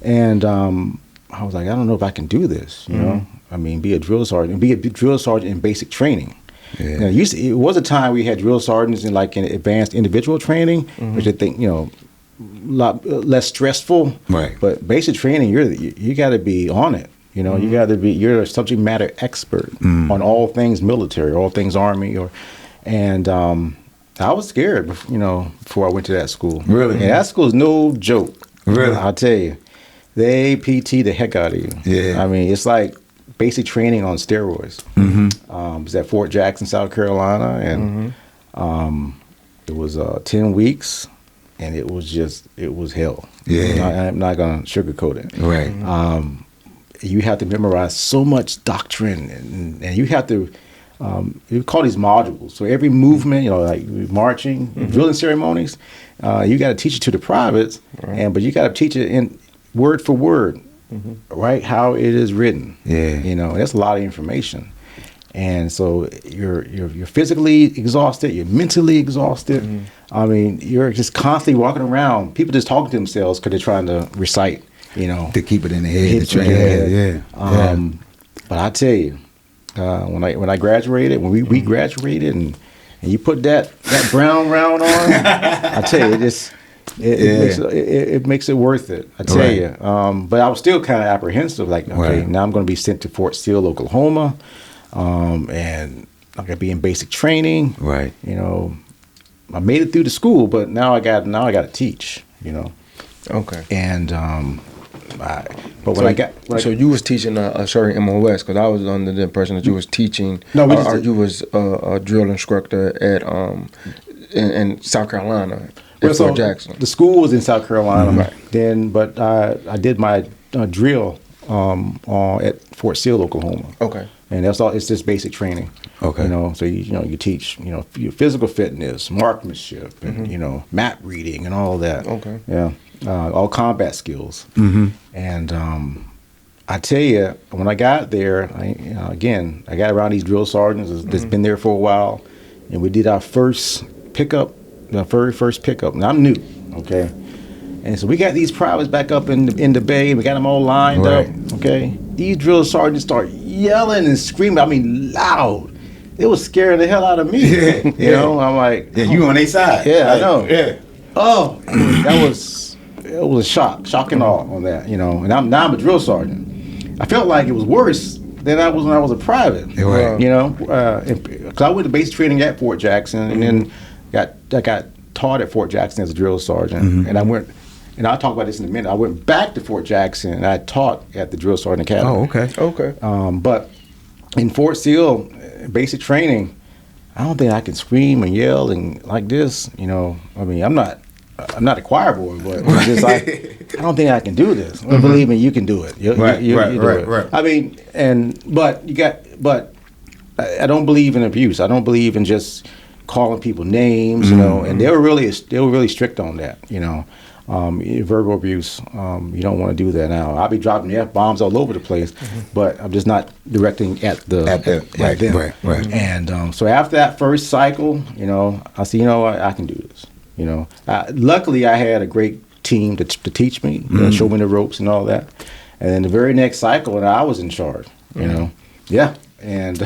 And I was like, I don't know if I can do this, you know? I mean, be a drill sergeant in basic training. Yeah. You know, it was a time we had drill sergeants in advanced individual training, which I think, you know, a lot less stressful. Right. But basic training, you got to be on it. You know, you're a subject matter expert on all things military, all things Army, I was scared, you know, before I went to that school. Really? And that school is no joke. Really? I'll tell you. They PT the heck out of you. Yeah. I mean, it's like basic training on steroids. It was at Fort Jackson, South Carolina, and it was 10 weeks, and it was hell. Yeah. I'm not going to sugarcoat it. Right. You have to memorize so much doctrine, and you have to, you call these modules. So every movement, you know, like marching, drilling ceremonies, you got to teach it to the privates, but you got to teach it in word for word, right? How it is written. Yeah. You know, that's a lot of information. And so you're physically exhausted, you're mentally exhausted. I mean, you're just constantly walking around. People just talking to themselves because they're trying to recite, you know. To keep it in the head. To train the head. But I tell you, when I graduated, when we graduated, and you put that brown round on, I tell you, it makes it worth it. I tell you. But I was still kind of apprehensive. Like, okay, now I'm going to be sent to Fort Sill, Oklahoma, and I'm going to be in basic training. Right. You know, I made it through the school, but now I got to teach. You know. Okay. And you was teaching a certain MOS, because I was under the impression that you was teaching. No, you was a drill instructor at in South Carolina at Fort Jackson. The school was in South Carolina, but I did my drill at Fort Sill, Oklahoma. Okay. And that's all. It's just basic training. Okay. You know, so you teach your physical fitness, marksmanship, and map reading and all that. Okay. Yeah. All combat skills. And I tell you, when I got there, I got around these drill sergeants that's been there for a while, and we did our first pickup, the very first pickup. And I'm new, okay? And so we got these privates back up in the bay, and we got them all lined up, okay? These drill sergeants start yelling and screaming, I mean, loud. It was scaring the hell out of me. You know, I'm like... Yeah, you on their side. Yeah, I know. Yeah. Oh, it was a shock and awe on that, And now I'm a drill sergeant. I felt like it was worse than I was when I was a private. Right. Because I went to basic training at Fort Jackson, and then I got taught at Fort Jackson as a drill sergeant, and I'll talk about this in a minute. I went back to Fort Jackson, and I taught at the Drill Sergeant Academy. Oh, okay. Okay. But in Fort Sill, basic training, I don't think I can scream and yell and like this. I mean, I'm not a choir boy, but it's just like, I don't think I can do this. Well, believe me, you can do it. You do it. I mean, but I don't believe in abuse. I don't believe in just calling people names, and they were really strict on that, verbal abuse. You don't want to do that now. I'll be dropping F-bombs all over the place, but I'm just not directing at them. Right. And so after that first cycle, I said, I can do this. Luckily I had a great team to teach me, show me the ropes and all that. And then the very next cycle, and I was in charge. Yeah. And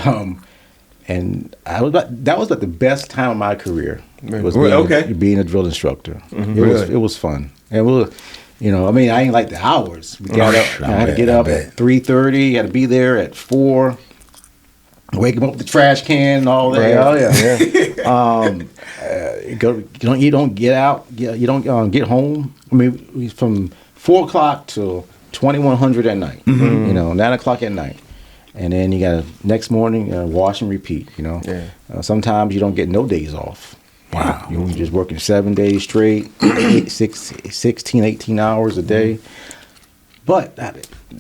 and that was like the best time of my career. Was being a drill instructor. It was fun, and I mean, I ain't like the hours. We got up. I had to get up at 3:30. Had to be there at 4. Wake them up with the trash can and all that. Right. Oh yeah. You don't get out. You don't get home. I mean, from 4:00 till 2100 at night. 9:00 at night, and then you got next morning wash and repeat. Sometimes you don't get no days off. Wow. You're just working 7 days straight, 16, 18 hours a day. But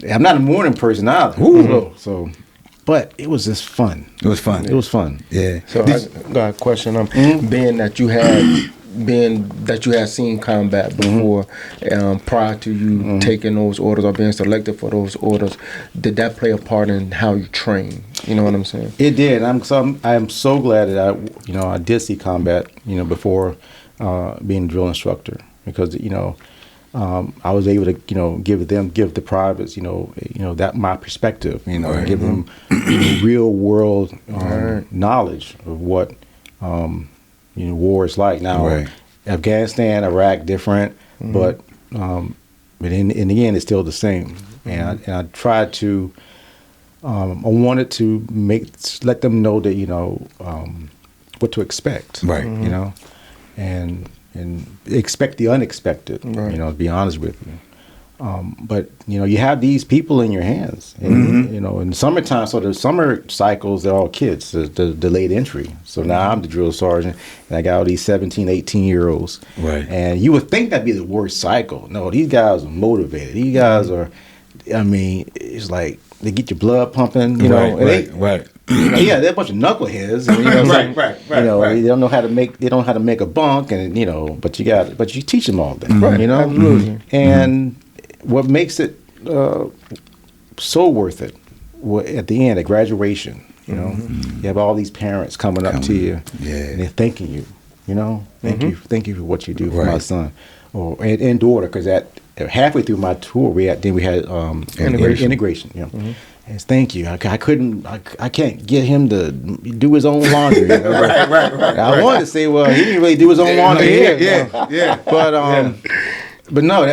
I'm not a morning person either. But it was just fun. It was fun. It was fun. Yeah. So I got a question. Being that you had seen combat before, prior to you taking those orders or being selected for those orders, did that play a part in how you train? You know what I'm saying? It did. I am so glad that I did see combat. Before being a drill instructor, because I was able to give the privates that my perspective, and give them real world knowledge of what war is like. Now Afghanistan, Iraq, different, but in the end it's still the same. And I tried to I wanted to let them know that what to expect, and expect the unexpected, to be honest with you. But you have these people in your hands, and in the summertime. So the summer cycles, they're all kids, the delayed entry. So now I'm the drill sergeant, and I got all these 17, 18-year-olds. Right. And you would think that'd be the worst cycle. No, these guys are motivated. These guys are. I mean, it's like they get your blood pumping. Right. Yeah, they're a bunch of knuckleheads. Right. They don't know how to make a bunk, and but you teach them all that. Right. Absolutely. And what makes it so worth it at the end, at graduation, you have all these parents coming up to you, and they're thanking you, thank you for what you do for my son and daughter, because halfway through my tour we had integration. And thank you. I can't get him to do his own laundry. Right. I wanted to say, well, he didn't really do his own laundry. Yeah. But no.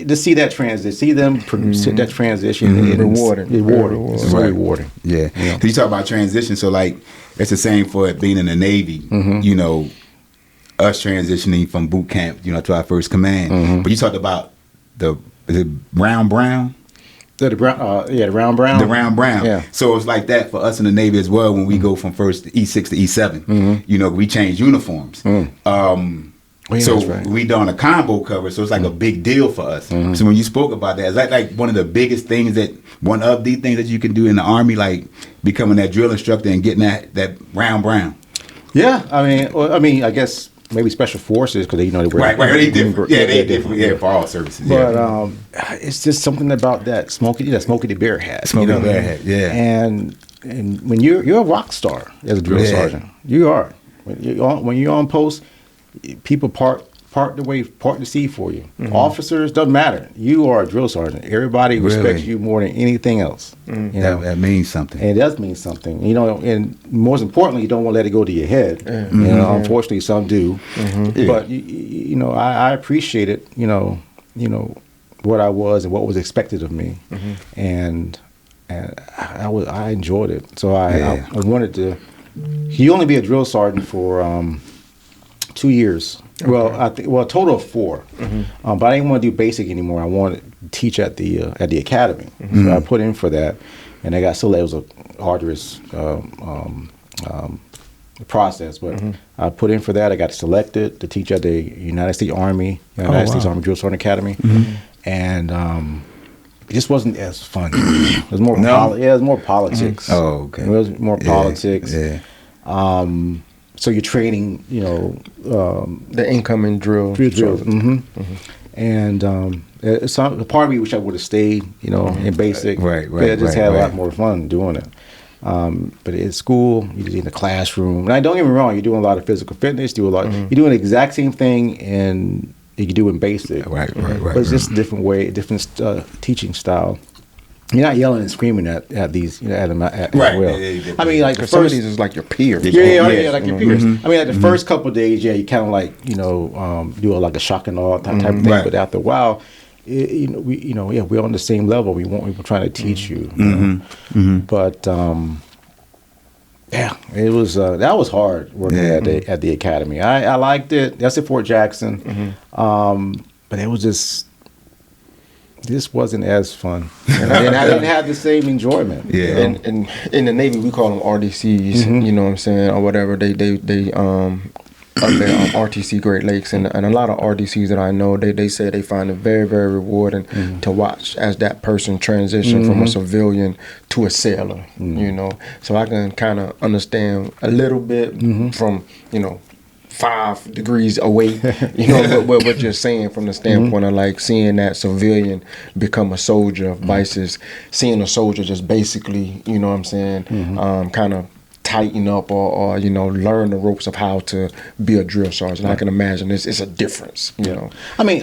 To see that transition, see them that transition, it's rewarding. It's very rewarding. Yeah. You talk about transition, so like it's the same for being in the Navy. Us transitioning from boot camp, to our first command. But you talked about is it Round Brown? The Round Brown. The Round Brown. Yeah. So it's like that for us in the Navy as well. When we go from first E6 to E7, we change uniforms. So we done a combo cover, so it's like a big deal for us. So when you spoke about that, is that like one of the things that you can do in the Army, like becoming that drill instructor and getting that Round Brown? Yeah, I mean, I guess maybe special forces, because they wear they different. They different. Yeah, for all services. But it's just something about that Smokey the Bear hat. Bear hat. Yeah. And when you're a rock star as a drill sergeant, you are. When you're on post, people part the sea for you. Officers, doesn't matter. You are a drill sergeant. Everybody respects you more than anything else. That means something. And it does mean something. And most importantly, you don't want to let it go to your head. Unfortunately, some do. But I appreciate it. What I was and what was expected of me, and I enjoyed it. So I wanted to. You only be a drill sergeant for 2 years. Okay. Well, a total of 4. But I didn't want to do basic anymore. I wanted to teach at the academy. So I put in for that, and I got selected. It was a arduous process, but I put in for that. I got selected to teach at the United States Army Drill Sergeant Academy, and it just wasn't as fun. It was more it was more politics. Oh, okay. It was more politics. Yeah. So you're training, the incoming drills. And a part of me wish I would have stayed, in basic. Right. But I just had a lot more fun doing it. But at school, you're in the classroom. And don't get me wrong, you're doing a lot of physical fitness. You're doing the exact same thing you can do in basic. Right. But it's just a different way, different teaching style. you're not yelling and screaming at these, at them at Right. will. Yeah. I mean, like the Some of first, these is like your peers. yeah, like your peers. I mean, like the first couple of days, yeah, you kind of like, do like a shock and awe type of thing. Right. But after a while, we're on the same level. We're trying to teach you. But yeah, it was that was hard working at the academy. I liked it. That's at Fort Jackson. But it was this wasn't as fun. And I didn't have the same enjoyment. Yeah. And in the Navy, we call them RDCs. You know what I'm saying, or whatever. They up there on RTC Great Lakes, and a lot of RDCs that I know, they say they find it very, very rewarding to watch as that person transition from a civilian to a sailor. So I can kind of understand a little bit from 5 degrees away, but what you're saying from the standpoint of like seeing that civilian become a soldier versus seeing a soldier just basically, you know what I'm saying, kind of tighten up or learn the ropes of how to be a drill sergeant. I can imagine it's a difference, I mean,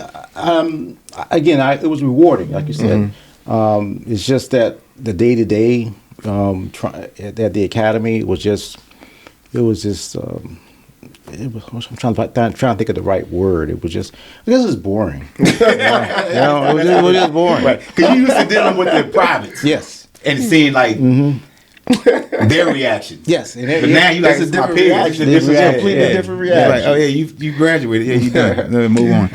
again, it was rewarding, like you said. It's just that the day-to-day at the academy was just, I'm trying to think of the right word. It was just, I guess it's boring. It was just boring. Right. Because you used to dealing with the privates. Yes. And seeing like their reaction. Yes. But now you like, it's a my different peers. reaction. It's a completely different reaction. Like, oh yeah, you graduated. Yeah, you done. Move on.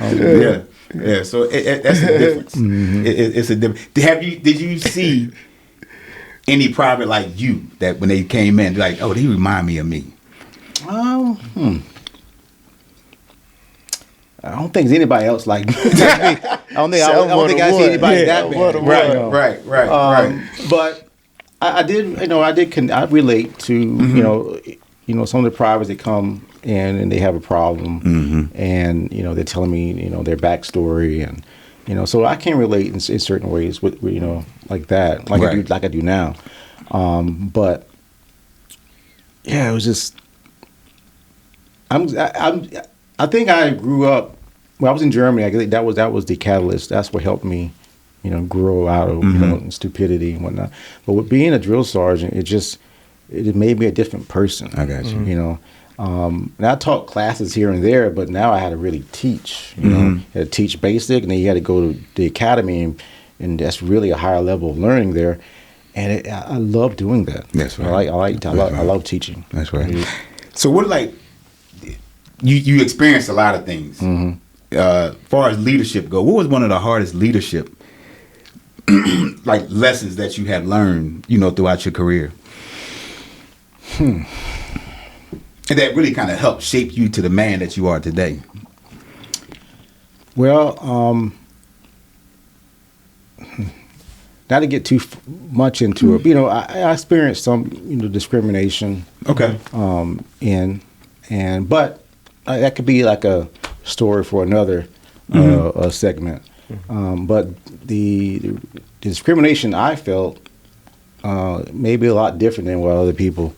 Yeah. So that's the difference. It's a difference. Did you see any private like you that when they came in, like, oh, they remind me of me? I don't think there's anybody else like me. I don't think I see anybody that bad. Right. But I relate to some of the privates that come in and they have a problem, and they're telling me their backstory, and so I can relate in certain ways with like that, like I do now. But yeah, it was just I think I grew up when I was in Germany. I think that was the catalyst. That's what helped me grow out of stupidity and whatnot. But with being a drill sergeant, it made me a different person. I got you. And I taught classes here and there, but now I had to really teach. I had to teach basic, and then you had to go to the academy, and that's really a higher level of learning there. And I love doing that. That's right. I love teaching. That's right. So what you experienced a lot of things. As far as leadership go, what was one of the hardest leadership like lessons that you have learned, throughout your career? And that really kind of helped shape you to the man that you are today. Well, not to get too much into it, I experienced some discrimination. Okay. But that could be like a story for another segment. But the discrimination I felt may be a lot different than what other people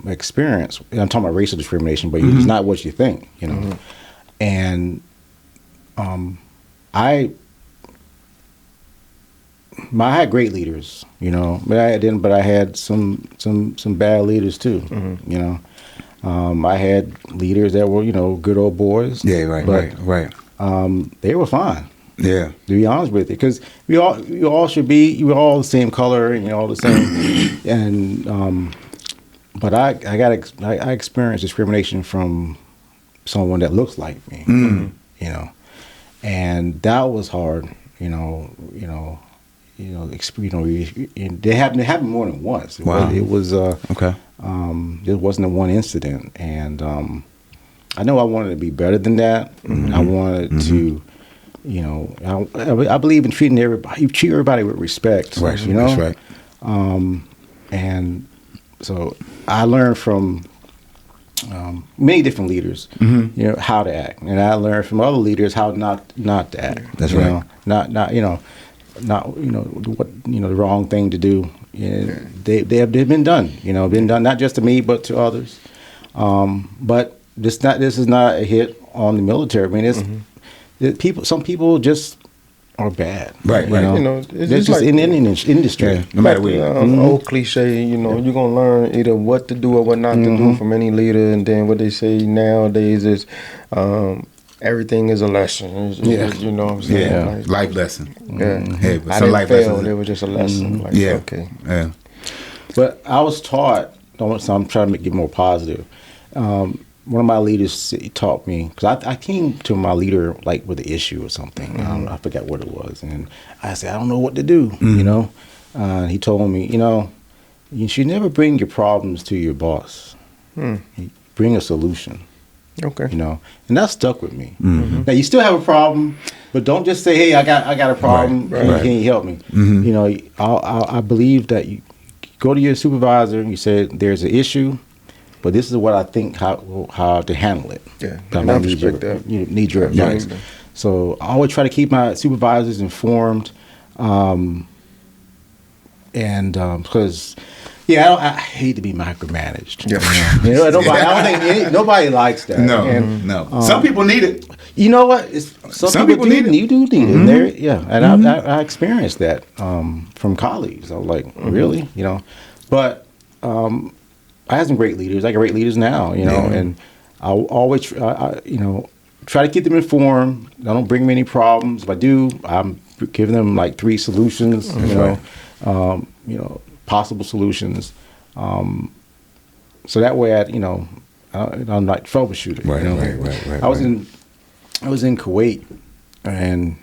experience. And I'm talking about racial discrimination, but it's not what you think, And I had great leaders, but I had some bad leaders too, I had leaders that were, good old boys. Yeah, right. They were fine. Yeah, to be honest with you, because you all should be. You were all the same color and all the same. And but I experienced discrimination from someone that looks like me. And that was hard. It happened more than once. Wow. It was okay. It wasn't a one incident, and I know I wanted to be better than that. I wanted to, I believe in treating everybody. You treat everybody with respect. Right. That's right. And so I learned from many different leaders, how to act, and I learned from other leaders how not to act. That's right. Not the wrong thing to do. They've been done, not just to me but to others. But this is not a hit on the military. I mean, some people just or bad. Right, You right. know, You know, it's that's just just like- in any industry. Yeah, no matter where you Old cliche, you know, you're gonna learn either what to do or what not to do from any leader, and then what they say nowadays is everything is a lesson. You know what I'm saying? Yeah, Like, life lesson. yeah. Hey, but I some didn't life fail. lessons. It was just a lesson. Like, Yeah, okay. yeah. But I was taught, so I'm trying to make it more positive. One of my leaders taught me, because I came to my leader like with an issue or something. I forgot what it was. And I said, I don't know what to do, you know. He told me, you know, you should never bring your problems to your boss. Bring a solution. Okay. You know, and that stuck with me. Now you still have a problem, but don't just say, "Hey, I got a problem. Can you help me?" You know, I believe that you go to your supervisor and you say, "There's an issue, but this is what I think how to handle it." Yeah, I and I need your, respect that. you need your advice. Absolutely. So I always try to keep my supervisors informed, and because. Yeah, I hate to be micromanaged. Yeah. You know, nobody. I don't think nobody likes that. No, And, no. Some people need it. you know what? Some people people need it. You do need it. There, yeah, and I experienced that from colleagues. I was like, really, you know, but I had some great leaders. I got great leaders now, you know, and I always, you know, try to keep them informed. I don't bring them any problems. If I do, I'm giving them like 3 solutions. You know, possible solutions. So that way, I'm like troubleshooter. Right, you know? right. I was in Kuwait, and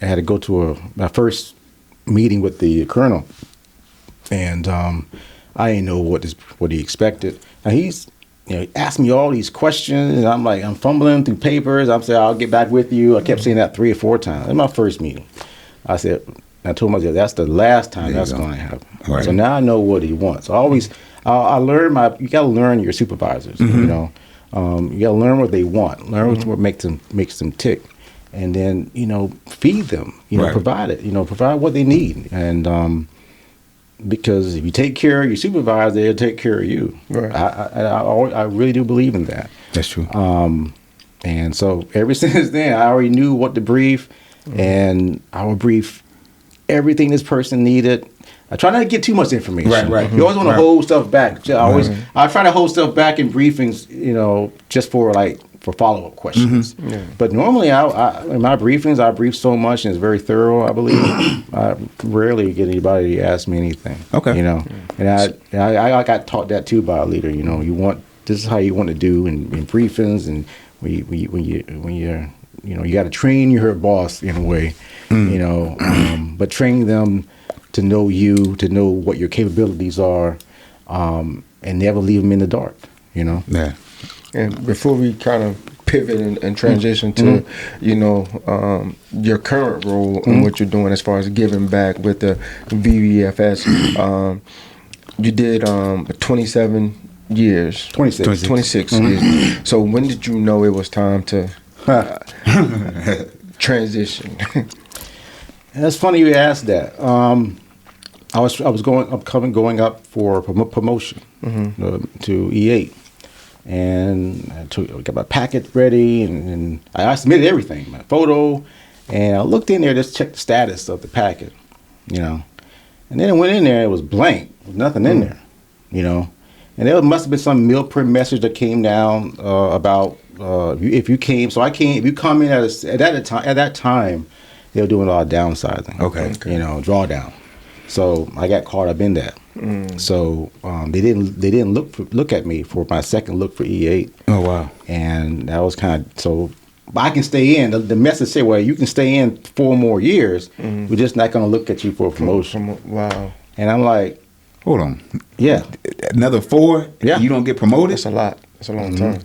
I had to go to my first meeting with the colonel, and I didn't know what he expected. And he asked me all these questions, and I'm fumbling through papers. I'm saying, I'll get back with you. I kept saying that 3 or 4 times. In my first meeting, I told myself that's the last time that's going to happen. Right. So now I know what he wants. I learn you got to learn your supervisors. You know, you got to learn what they want. Learn what makes them tick, and then feed them. Provide it. Provide what they need, and because if you take care of your supervisor, they'll take care of you. Right. I really do believe in that. That's true. And so ever since then, I already knew what to brief, and I would brief everything this person needed. I try not to get too much information. Right. You always want to hold stuff back. I try to hold stuff back in briefings, just for follow-up questions. But normally, in my briefings, I brief so much and it's very thorough. I believe I rarely get anybody to ask me anything. Okay. And I got taught that too by a leader. This is how you want to do in briefings, and when you got to train your boss in a way, but train them to know you, to know what your capabilities are, and never leave them in the dark. Yeah. And before we kind of pivot and transition to, your current role and what you're doing as far as giving back with the VVFS, you did 27 years. 26 years. So when did you know it was time to transition? And that's funny you asked that. I was going up for promotion to E8. And I got my packet ready, and I submitted everything, my photo, and I looked in there, just checked the status of the packet, and then I went in there, it was blank, there was nothing in there, and there must have been some meal print message that came down about if you came. So I came. If you come in at that time, they were doing a lot of downsizing. Okay. Drawdown. So I got caught up in that. So they didn't look at me for my second look for E8. Oh wow! And that was kind of so. But I can stay in. The message said, "Well, you can stay in 4 more years. We're just not going to look at you for a promotion." Wow! And I'm like, hold on. Yeah, another 4. Yeah, you don't get promoted. That's a lot. That's a long time.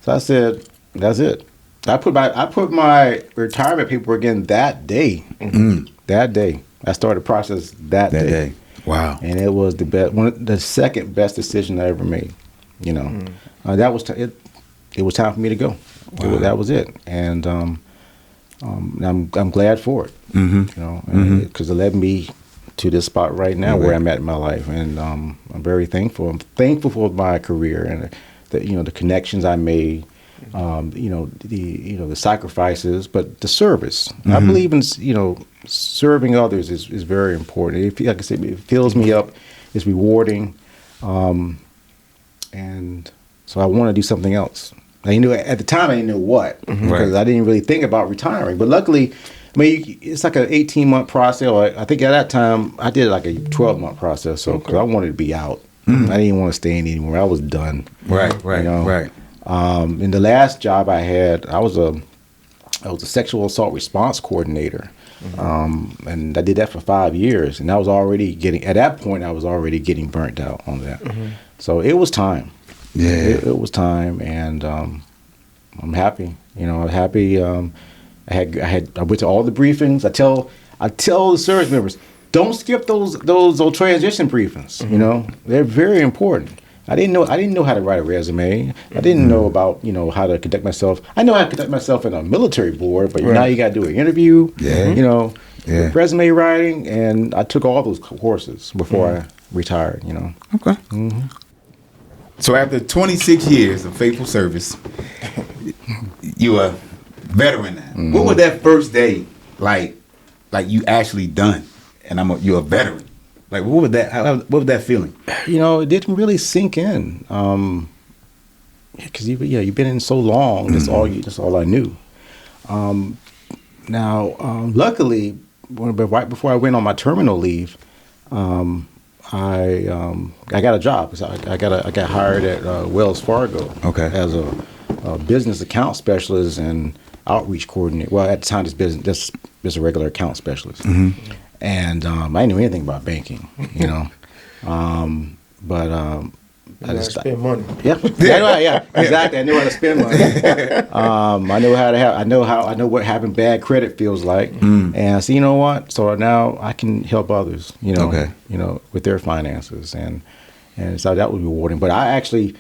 So I said, "That's it." I put my retirement paperwork in that day. That day, I started the process that day. Wow! And it was the second best decision I ever made. That was it was time for me to go. Wow. That was it, and I'm glad for it. Because it led me to this spot right now where I'm at in my life, and I'm very thankful. I'm thankful for my career and the connections I made, the sacrifices, but the service. I believe in serving others is very important. Like I said, it fills me up. It's rewarding, and so I want to do something else. I knew at the time I didn't know what because I didn't really think about retiring. But luckily, I mean, it's like an 18-month process. I think at that time I did like a 12-month process. So because I wanted to be out, I didn't want to stay in anymore. I was done. Right. In the last job I had, I was a sexual assault response coordinator, and I did that for 5 years. And I was already getting burnt out on that. So it was time. Yeah, it was time, and I'm happy. I'm happy. I went to all the briefings. I tell the service members, don't skip those transition briefings. They're very important. I didn't know how to write a resume. I didn't know about how to conduct myself. I know how to conduct myself in a military board, but now you got to do an interview. Resume writing, and I took all those courses before I retired. Okay. So after 26 years of faithful service, you a veteran now. What was that first day like you actually done, and you're a veteran? Like what was that? What was that feeling? It didn't really sink in, because you've been in so long. That's all I knew. Luckily, right before I went on my terminal leave, I got a job. So I got hired at Wells Fargo as a business account specialist and outreach coordinator. Well, at the time, just a regular account specialist. And I didn't know anything about banking, but I just spend money. Yeah, exactly. I knew how to spend money. I know what having bad credit feels like. And so you know what? So now I can help others. With their finances, and so that was rewarding. But I actually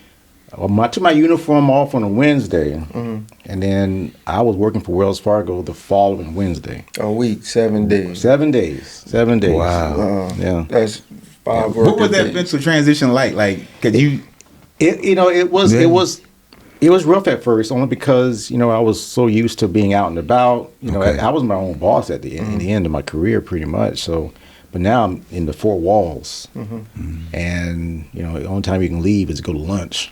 took my uniform off on a Wednesday, and then I was working for Wells Fargo the following Wednesday. A week, 7 days. 7 days. Wow. Yeah. That's 5 What was that days. mental transition like? Like, could you? It was rough at first, only because I was so used to being out and about. I was my own boss at the end of my career, pretty much. So, but now I'm in the 4 walls, and the only time you can leave is to go to lunch,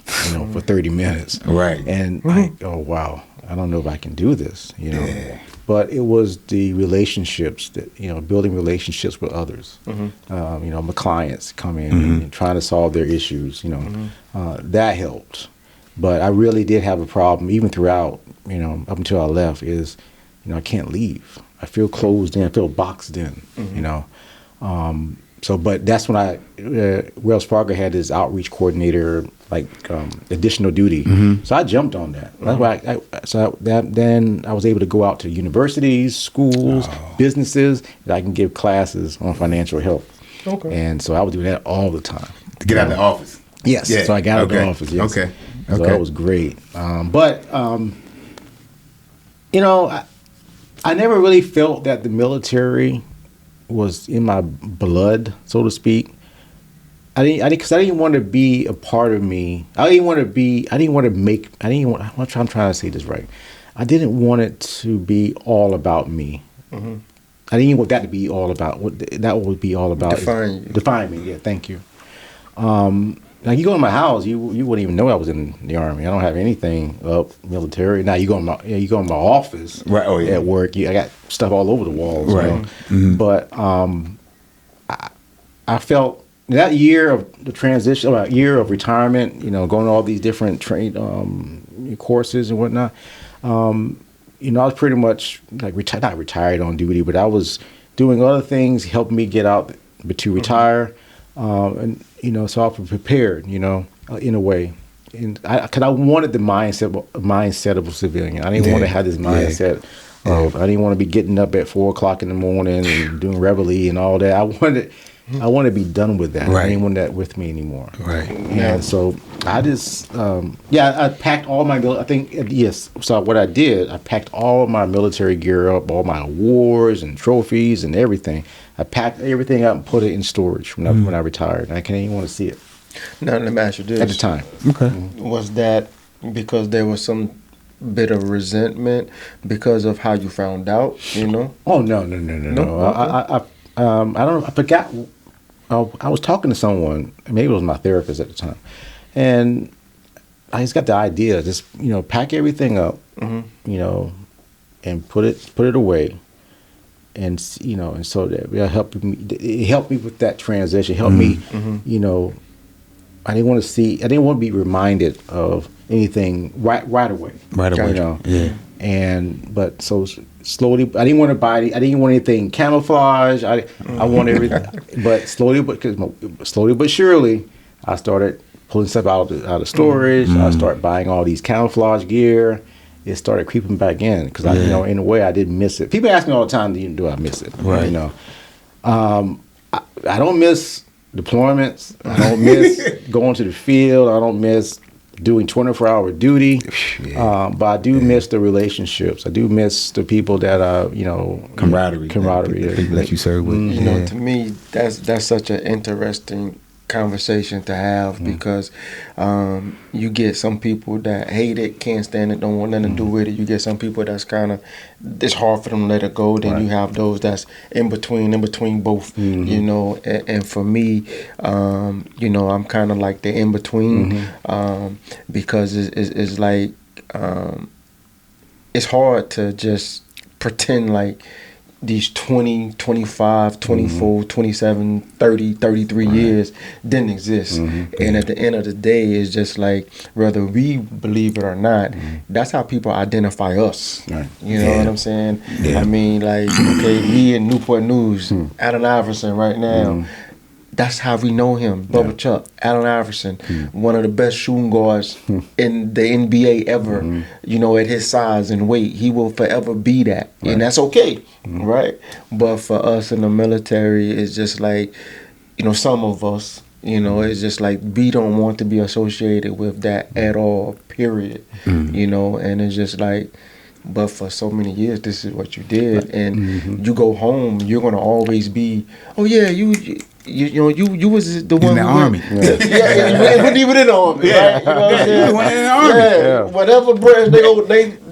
for 30 minutes. Right. And oh wow, I don't know if I can do this. Yeah. But it was the relationships that building relationships with others. My clients come in and trying to solve their issues. That helped. But I really did have a problem even throughout. Up until I left, is I can't leave. I feel closed in. I feel boxed in. So, but that's when Wells Fargo had this outreach coordinator, additional duty. So I jumped on that. That's why then I was able to go out to universities, schools, businesses, that I can give classes on financial health. Okay. And so I was doing that all the time. To get out of the office. Yes. Yeah. So I got out of the office. Yes. Okay. So that was great. I never really felt that the military was in my blood, so to speak. Because I didn't want to be a part of me. I'm trying to say this right. I didn't want it to be all about me. I didn't want that to be all about, that would be all about. Define me, yeah, thank you. Like you go in my house, you wouldn't even know I was in the Army. I don't have anything up military. Now you go in my office, right? Oh yeah, at work. I got stuff all over the walls, right? But I felt that year of the transition, year of retirement, going to all these different courses and whatnot. I was pretty much not retired on duty, but I was doing other things, helping me get out to retire. And so I was prepared, in a way, and because I wanted the mindset of a civilian. I didn't want to have this mindset of I didn't want to be getting up at 4 o'clock in the morning and doing reveille and all that. I wanted to be done with that. Right. I didn't want that with me anymore. Right. And so I just I packed all my So what I did, I packed all my military gear up, all my awards and trophies and everything. I packed everything up and put it in storage when I retired. I can't even want to see it. Now let me ask you this. At the time. Okay. Was that because there was some bit of resentment because of how you found out, you know? Oh no. Okay. I don't know. I forgot. I was talking to someone. Maybe it was my therapist at the time, and I just got the idea. Just pack everything up, and put it away, and and so that it helped me. It helped me with that transition. It helped me, I didn't want to be reminded of anything right away. Right away. Yeah. But so slowly, I didn't want anything camouflage. I want everything, but slowly but surely, I started pulling stuff out of storage. I started buying all these camouflage gear. It started creeping back in because in a way I didn't miss it. People ask me all the time, do I miss it? Right. I don't miss deployments. I don't miss going to the field. I don't miss doing 24-hour duty. But I do miss the relationships. I do miss the people that camaraderie. The people that you serve with. To me, that's such an interesting conversation to have because you get some people that hate it, can't stand it, don't want nothing to do with it. You get some people that's kind of, it's hard for them to let it go. Then you have those that's in between both, and for me, I'm kind of like the in between because it's like it's hard to just pretend like these 20, 25, 24, 27, 30, 33 years didn't exist. And at the end of the day, it's just like, whether we believe it or not, that's how people identify us. Right. You know what I'm saying? Yeah. I mean, like, okay, me in Newport News, Allen Iverson right now, that's how we know him. Bubba Chuck, Allen Iverson, one of the best shooting guards in the NBA ever, at his size and weight. He will forever be that. Right. And that's okay, right? But for us in the military, it's just like, some of us, it's just like we don't want to be associated with that at all, period. And it's just like, but for so many years, this is what you did. And you go home, you're going to always be, oh yeah, you was the one in the army. Wasn't even in the army, right? You know what I'm saying? You went in the army. Yeah. Whatever branch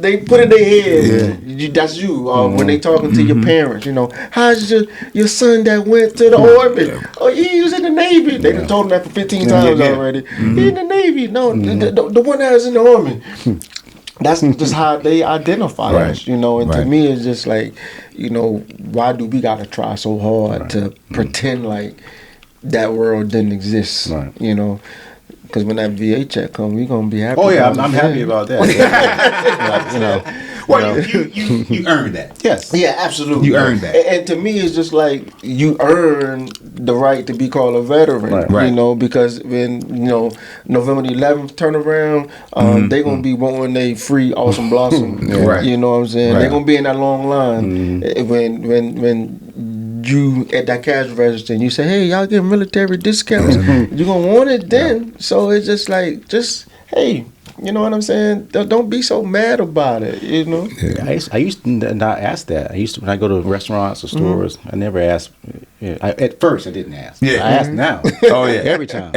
they put in their head, that's you. When they talking to your parents, how's your son that went to the army? Oh, he was in the Navy. They done told him that for 15 times already. He in the Navy. No, the one that was in the army. That's just how they identify us, and to me it's just like, why do we gotta try so hard to pretend like that world didn't exist, because when that VA check comes, we gonna be happy. Oh yeah, I'm happy about that. Well, you earned that. Yes. Yeah, absolutely. You earned that. And to me, it's just like you earn the right to be called a veteran. Right. Because when November the 11th turn around, they gonna be wanting they free awesome blossom. Right. You know what I'm saying? Right. They're gonna be in that long line when you at that cash register and you say, hey, y'all get military discounts. You gonna want it then. So it's just like, hey. You know what I'm saying? Don't be so mad about it, Yeah, I used to not ask that. When I go to restaurants or stores, I never ask. At first, I didn't ask. Yeah. I ask now. Oh, yeah. Every time.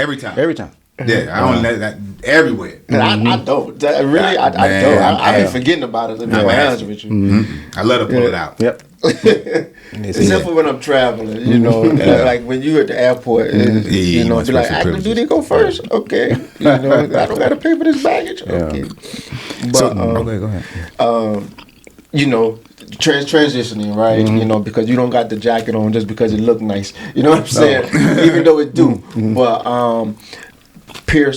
Yeah, I don't let that everywhere. I don't. Really, I don't. I be forgetting about it, to be honest with you. I let her pull it out. Yep. Except for when I'm traveling, like when you at the airport, be like, actually, do they go first? Okay, I don't gotta pay for this baggage. Okay, but go ahead. Transitioning, right? Because you don't got the jacket on just because it look nice. You know what I'm saying? Even though it do, but peer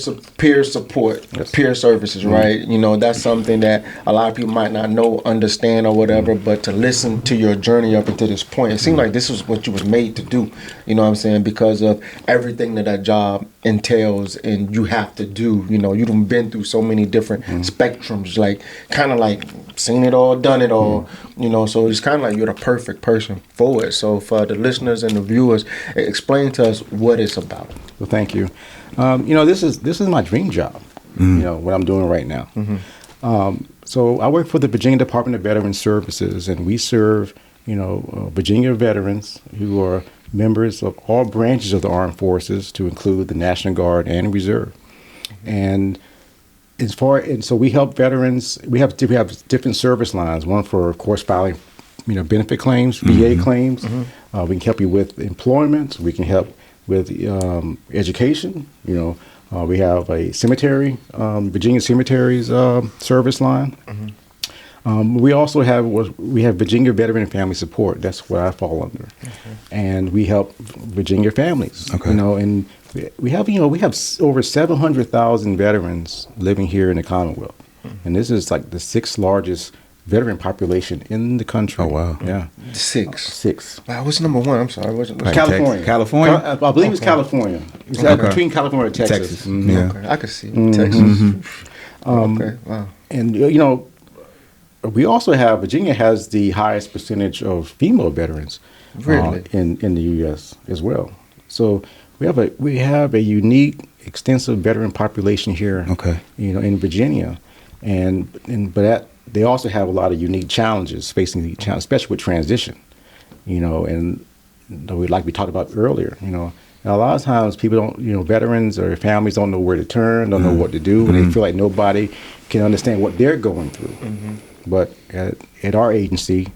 support, peer services, right? That's something that a lot of people might not know, understand, or whatever, but to listen to your journey up until this point, it seemed like this was what you was made to do, you know what I'm saying, because of everything that job entails and you have to do. You've been through so many different spectrums, like kind of like seen it all, done it all, so it's kind of like you're the perfect person for it. So for the listeners and the viewers, explain to us what it's about. Well, thank you. This is my dream job. What I'm doing right now. So I work for the Virginia Department of Veterans Services, and we serve, Virginia veterans who are members of all branches of the armed forces, to include the National Guard and Reserve. And so we help veterans. We have different service lines. One for, of course, filing, benefit claims, VA claims. We can help you with employment. We can help with education. We have a cemetery, Virginia Cemeteries service line. We also have Virginia Veteran and Family Support. That's what I fall under, and we help Virginia families. Okay. And we have over 700,000 veterans living here in the Commonwealth, and this is like the 6th largest veteran population in the country. Oh, wow. Yeah. 6. 6. Wow, what's number 1? I'm sorry. What's California. California? I believe it's California. It's between California and Texas. Texas. Yeah. Okay, I can see Texas. Okay, wow. And we also have, Virginia has the highest percentage of female veterans Really? in the U.S. as well. So we have a unique, extensive veteran population here. Okay. In Virginia, but they also have a lot of unique challenges facing the challenge, especially with transition. And like we talked about earlier. And a lot of times people don't, veterans or families don't know where to turn, don't know what to do, and they feel like nobody can understand what they're going through. But at our agency,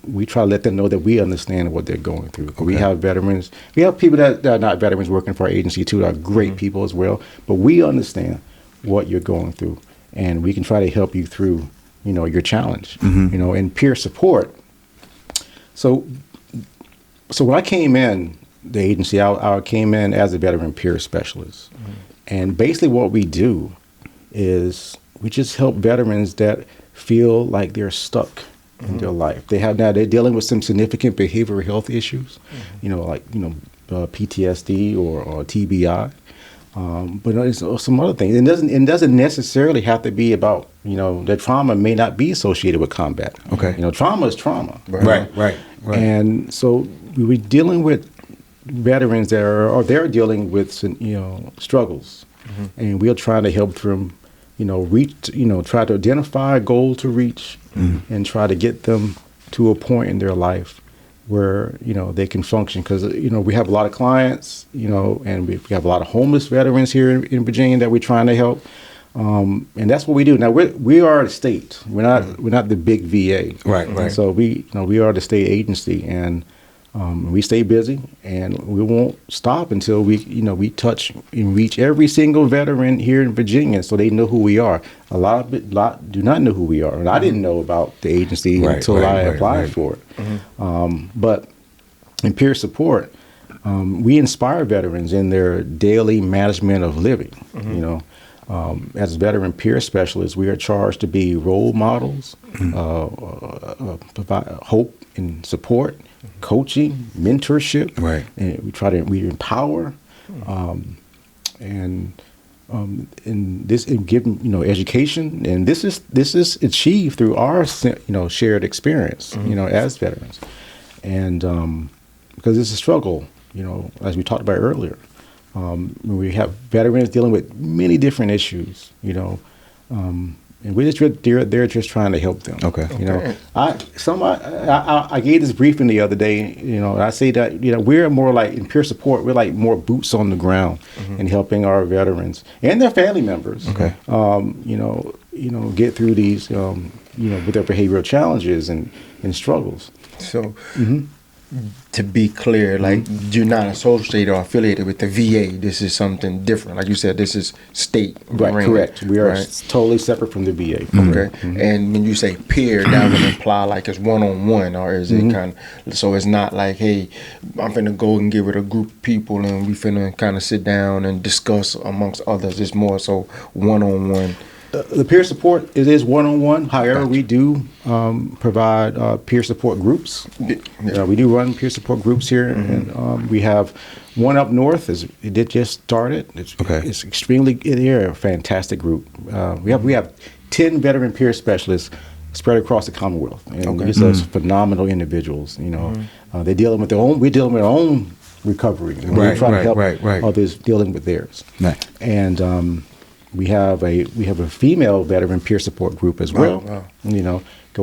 we try to let them know that we understand what they're going through. Okay. We have veterans. We have people that are not veterans working for our agency too. That are great people as well. But we understand what you're going through, and we can try to help you through, your challenge. And peer support. So when I came in the agency, I came in as a veteran peer specialist, and basically what we do is we just help veterans that feel like they're stuck in their life. They're dealing with some significant behavioral health issues, PTSD or TBI, but there's some other things. It doesn't necessarily have to be about their trauma may not be associated with combat. Okay, trauma is trauma. Right. And so we're dealing with veterans that they're dealing with struggles, and we're trying to help them. Try to identify a goal to reach and try to get them to a point in their life where, they can function. Because, we have a lot of clients, and we have a lot of homeless veterans here in Virginia that we're trying to help. And that's what we do. Now, we are the state. We're not the big VA. Right. So we are the state agency, and we stay busy, and we won't stop until we touch and reach every single veteran here in Virginia, so they know who we are. A lot do not know who we are, and I didn't know about the agency until I applied for it. But in peer support, we inspire veterans in their daily management of living. As veteran peer specialists, we are charged to be role models, provide hope and support, coaching, mentorship. Right. And we empower, and give education, and this is achieved through our shared experience as veterans, and because it's a struggle as we talked about earlier. We have veterans dealing with many different issues, and they're just trying to help them. Okay. I gave this briefing the other day. I say that we're more like in peer support. We're like more boots on the ground in helping our veterans and their family members. Okay. Get through these with their behavioral challenges and struggles. So. To be clear, you're not associated or affiliated with the VA. This is something different. Like you said, this is state. Right, correct. We are totally separate from the VA. Okay. And when you say peer, that would imply like it's one-on-one, or is it kind of, so it's not like, hey, I'm finna go and get with a group of people and we finna kind of sit down and discuss amongst others. It's more so one-on-one. The peer support is one-on-one. However, we do provide peer support groups. Yeah. We do run peer support groups here, and we have one up north. It just started. It's extremely. They're a fantastic group. We have 10 veteran peer specialists spread across the Commonwealth, and these are phenomenal individuals. They're dealing with their own. We're dealing with our own recovery. We're trying to help others dealing with theirs. Right. And we have a female veteran peer support group as well. Wow.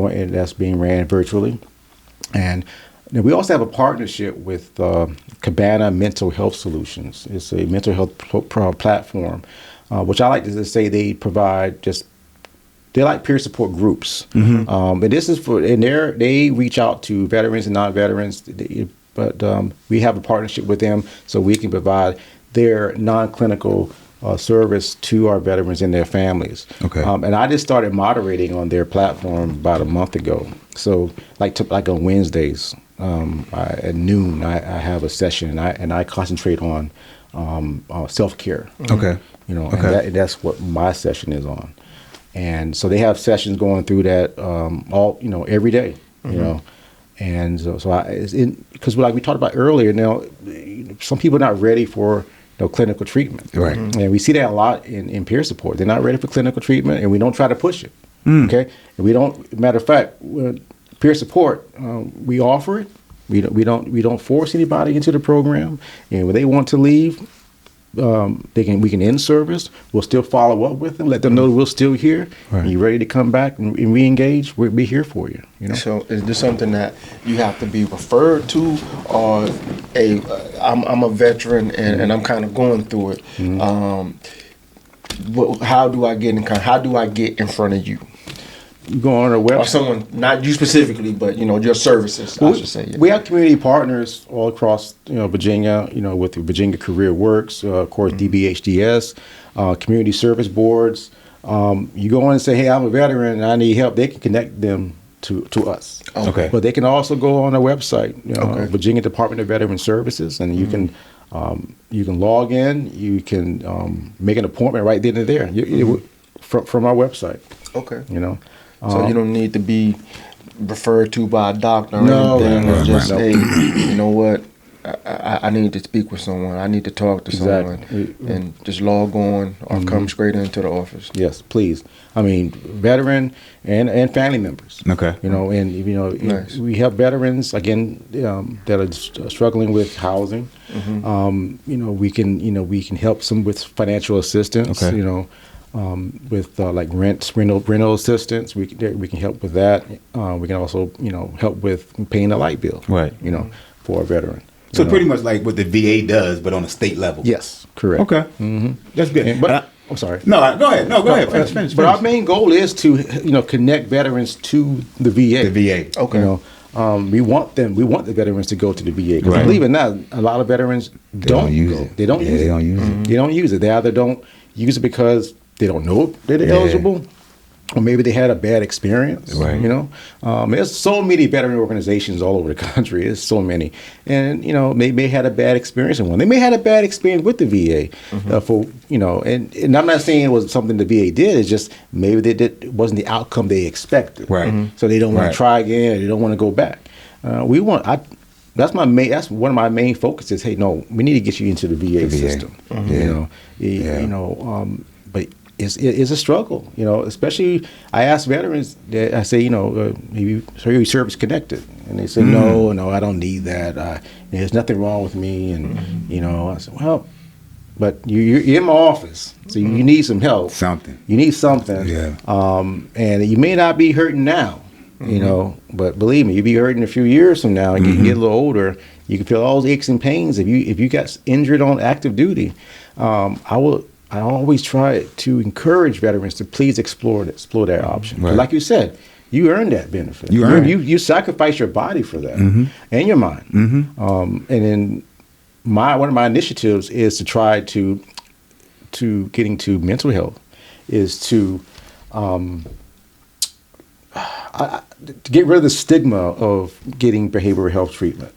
And that's being ran virtually, and we also have a partnership with Cabana Mental Health Solutions. It's a mental health platform which I like to just say they provide they're like peer support groups. And this is they reach out to veterans and non-veterans, but we have a partnership with them so we can provide their non-clinical service to our veterans and their families. Okay. And I just started moderating on their platform about a month ago. So like on Wednesdays at noon, I have a session and I concentrate on self-care. Okay. And that's what my session is on. And so they have sessions going through that every day, And so because like we talked about earlier, some people are not ready for clinical treatment. Right. And we see that a lot in peer support. They're not ready for clinical treatment, and we don't try to push it. Okay. And we don't. Matter of fact, peer support, we offer it. We don't force anybody into the program, and when they want to leave, we can end service. We'll still follow up with them, let them know we're still here. Right. And you're ready to come back and re-engage. We'll be here for you. So is this something that you have to be referred to, or I'm a veteran and I'm kind of going through it? How do I get in front of you? You go on our website. Or someone, not you specifically, but your services. I should say. Yeah. We have community partners all across Virginia. With the Virginia Career Works, of course, DBHDS, community service boards. You go in and say, "Hey, I'm a veteran and I need help." They can connect them to us. Okay. But they can also go on our website, Okay. Virginia Department of Veteran Services, and you can log in. You can make an appointment right then and there from our website. Okay. So you don't need to be referred to by a doctor or No, anything. right, It's just, right. hey, you know what? I need to speak with someone. I need to talk to Exactly. someone. And just log on or come straight into the office. Yes, please. I mean, veteran and family members. Okay. Nice. We help veterans again that are struggling with housing. We can help some with financial assistance. Okay. With like rental assistance, we can help with that. We can also help with paying the light bill. Right. For a veteran. So pretty much like what the VA does, but on a state level. Yes, correct. Okay. That's good. But I'm sorry. No, go ahead. No, go ahead. Finish. But our main goal is to connect veterans to the VA. The VA. Okay. We want the veterans to go to the VA. Because Right. believe it or not, a lot of veterans don't use go. it. They don't use it. They don't use it. They don't use it. They either don't use it because they don't know that they're eligible, or maybe they had a bad experience. Right. There's so many veteran organizations all over the country. There's so many, and they may had a bad experience in one. They may had a bad experience with the VA and I'm not saying it was something the VA did. It's just maybe it wasn't the outcome they expected. Right. So they don't want Right. to try again. Or they don't want to go back. That's one of my main focuses. Hey, no, we need to get you into the VA system. But it's a struggle, especially I ask veterans that I say, maybe are you service connected? And they say, no, I don't need that. There's nothing wrong with me. And, I said, well, but you're in my office, so you need some help. Something. You need something. Yeah. And you may not be hurting now, but believe me, you'll be hurting a few years from now. And you get a little older, you can feel all those aches and pains. If you got injured on active duty, I always try to encourage veterans to please explore that option. Right. Like you said, you earned that benefit. You sacrifice your body for that and your mind. And then one of my initiatives is to try to getting to mental health is to get rid of the stigma of getting behavioral health treatment.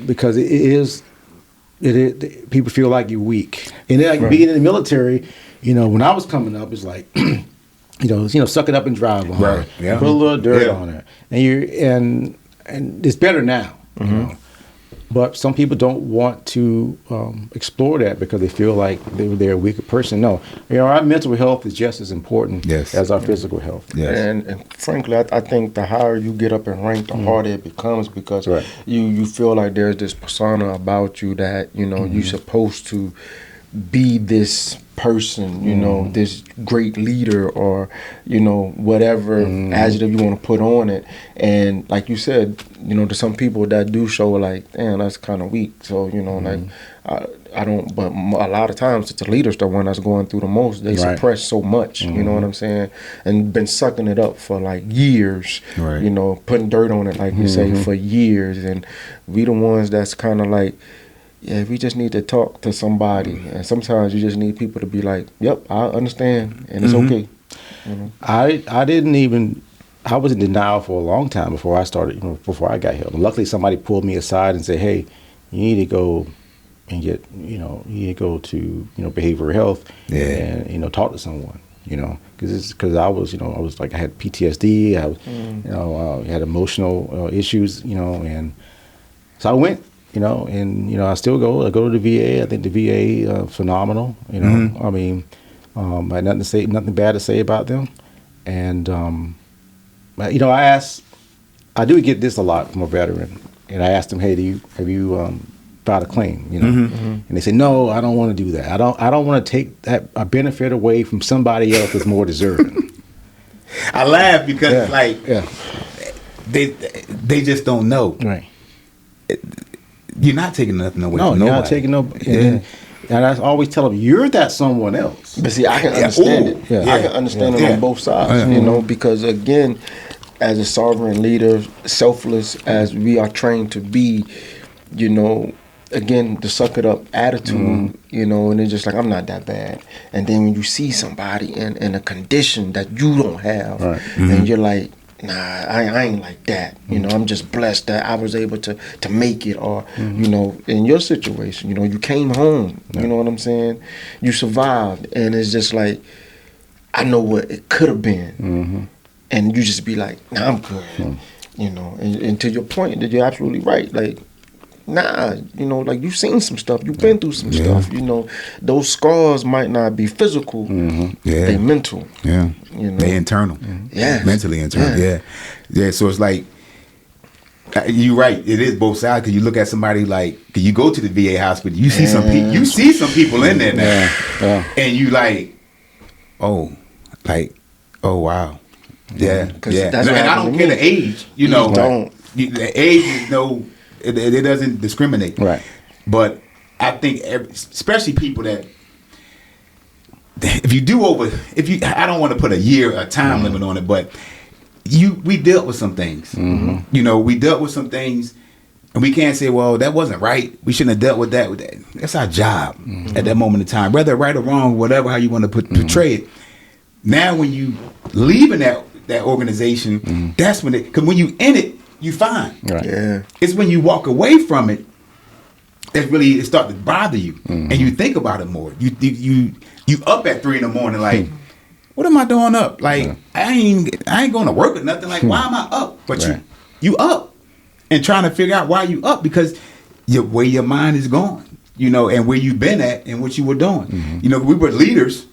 Because it is. People feel like you're weak, and then like being in the military, when I was coming up, it's like, suck it up and drive on Right. it, Yeah. put a little dirt on it, and it's better now. But some people don't want to explore that because they feel like they're a weaker person. No, our mental health is just as important as our physical health. Yes. And frankly, I think the higher you get up in rank, the harder it becomes because Right. you feel like there's this persona about you that you're supposed to be this person, you know, this great leader, or, you know, whatever adjective you want to put on it. And like you said, you know, to some people that do show like, damn, that's kind of weak. So, you know, like I don't, but a lot of times it's the leaders, the one that's going through the most. They suppress so much, you know what I'm saying, and been sucking it up for like years, you know, putting dirt on it, like you say, for years. And we the ones that's kind of like, yeah, we just need to talk to somebody. And sometimes you just need people to be like, yep, I understand, and it's okay. You know? I was in denial for a long time before I started, you know, before I got help. And luckily somebody pulled me aside and said, hey, you need to go and get, you need to go to, you know, behavioral health and, you know, talk to someone, you know, because I was, you know, I had PTSD, I was, you know, had emotional issues, you know, and so I went. You know, and you know, I still go. I go to the VA. I think the VA phenomenal. You know, I mean, I had nothing bad to say about them. And you know, I do get this a lot from a veteran, and I asked them, hey, have you filed a claim? You know, and they say, no, I don't want to do that. I don't want to take a benefit away from somebody else that's more deserving. I laugh because they just don't know. Right. You're not taking nothing away from nobody. You're not taking no. And I always tell them, you're that someone else. But see, I can understand it. I can understand it on both sides, you know, because again, as a sovereign leader, selfless as we are trained to be, you know, again, the suck it up attitude, you know, and it's just like, I'm not that bad. And then when you see somebody in a condition that you don't have, and you're like, nah, I ain't like that. You know, I'm just blessed that I was able to make it. Or, you know, in your situation, you know, you came home. You know what I'm saying? You survived. And it's just like, I know what it could have been. And you just be like, nah, I'm good. You know, and to your point, that you're absolutely right. Like, nah, you know, like you've seen some stuff, you've been through some stuff, you know. Those scars might not be physical, they mental. You know? They internal. Mentally internal. Yeah. So it's like, you're right, it is both sides, because you look at somebody like, cause you go to the VA hospital, you see some people, in there now, and you like, oh wow. And I don't care the age, you know. The age is no, it doesn't discriminate. Right. But I think, especially people that, I don't want to put a time limit on it, but we dealt with some things. You know, we dealt with some things, and we can't say, well, that wasn't right. We shouldn't have dealt with that. That's our job at that moment in time, whether right or wrong, whatever, how you want to portray it. Now, when you leaving that organization, that's when because when you in it, you fine. Right. Yeah. It's when you walk away from it that really it start to bother you, and you think about it more. You up at 3 a.m. like, what am I doing up? Like I ain't going to work or nothing. Like why am I up? But you up and trying to figure out why you up, because where your mind is going, you know, and where you've been at and what you were doing. You know, we were leaders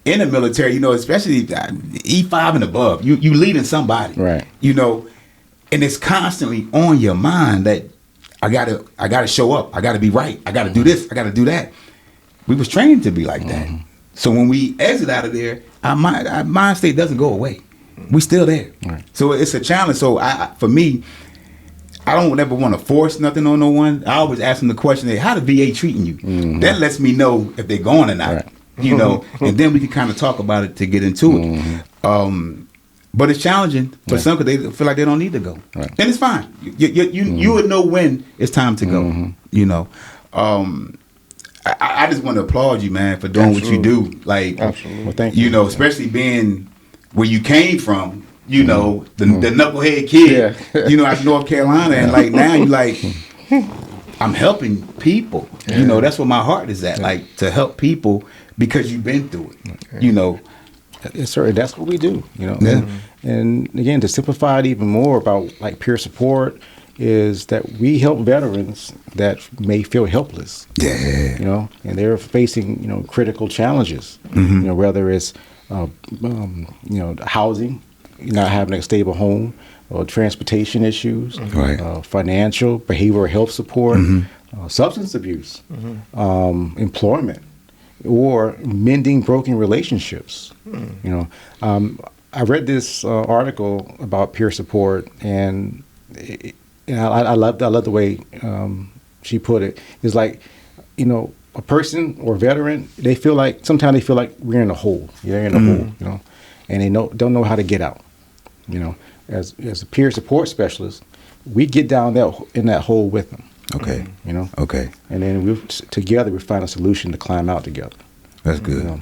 in the military. You know, especially E5 and above. You leading somebody. Right. You know. And it's constantly on your mind that I gotta show up. I gotta be right. I gotta do this. I gotta do that. We was trained to be like that. So when we exit out of there, our mind state doesn't go away. We still there. Right. So it's a challenge. So for me, I don't ever want to force nothing on no one. I always ask them the question, how the VA treating you? That lets me know if they're going or not. Right. You know, and then we can kind of talk about it to get into it. But it's challenging for some, because they feel like they don't need to go, and it's fine. You would know when it's time to go. You know, I just want to applaud you, man, for doing what you do. Like, well, thank you. You know, especially being where you came from. You know, the knucklehead kid. You know, out of North Carolina, and like now you like, I'm helping people. You know, that's where my heart is at. Like to help people because you've been through it. You know. Yes, sir. That's what we do, you know. And again, to simplify it even more about like peer support is that we help veterans that may feel helpless. You know, and they're facing, you know, critical challenges. You know, whether it's you know, housing, not having a stable home, or transportation issues, financial, behavioral health support, substance abuse, employment. or mending broken relationships. You know, I read this article about peer support, and I love the way she put it. It's like, you know, a person or veteran, sometimes they feel like we're in a hole. They're in a hole, you know, and they don't know how to get out. You know, as a peer support specialist, we get down in that hole with them. Okay. You know. Okay. And then together we find a solution to climb out together. That's good. You know?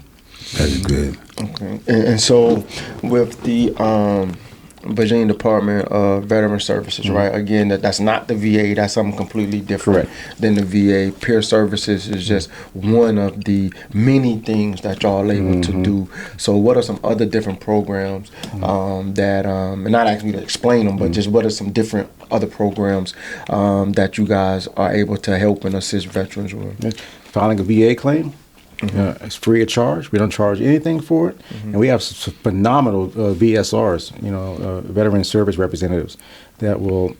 That's good. Okay. And so with the Virginia Department of Veteran Services, right? Again, that's not the VA. That's something completely different than the VA. Peer services is just one of the many things that y'all are able to do. So what are some other different programs that, and not asking you to explain them, but just what are some different other programs that you guys are able to help and assist veterans with? Filing a VA claim. It's free of charge. We don't charge anything for it, and we have some phenomenal VSRs, you know, veteran service representatives that will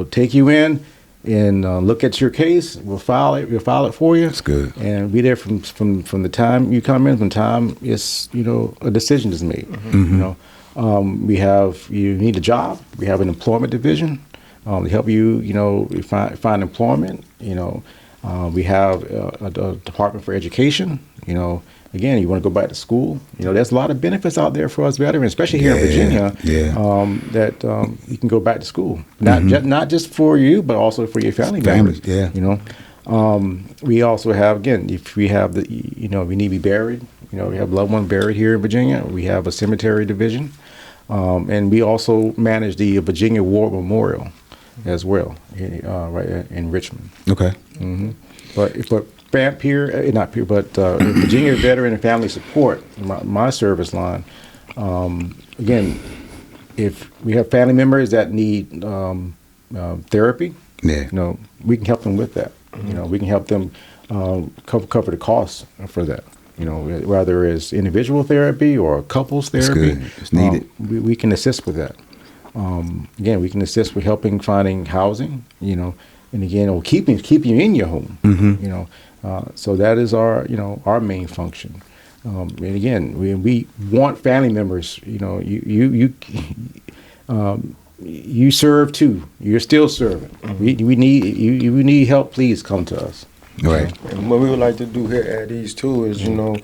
take you in and look at your case. We'll file it for you. That's good. And be there from the time you come in, from the time it's, you know, a decision is made. You know, you need a job. We have an employment division to help you, you know, find employment. You know. We have a department for education. You know, again, you want to go back to school. You know, there's a lot of benefits out there for us veterans, especially here in Virginia. That you can go back to school, not just for you, but also for your family members. Yeah. You know, we also have, again, if we have we need to be buried. You know, we have loved one buried here in Virginia. We have a cemetery division, and we also manage the Virginia War Memorial as well, right in Richmond. Okay. But Virginia Veteran and Family Support, my service line, again, if we have family members that need therapy, you know, we can help them with that. You know, we can help them cover the costs for that. You know, whether it's individual therapy or couples therapy, that's good. It's needed. We can assist with that. Again, we can assist with finding housing, you know, and again, or keep you in your home, you know. So that is our main function. And again, we want family members. You know, you serve too. You're still serving. We need you need help. Please come to us. Right. And what we would like to do here at these too is, you know,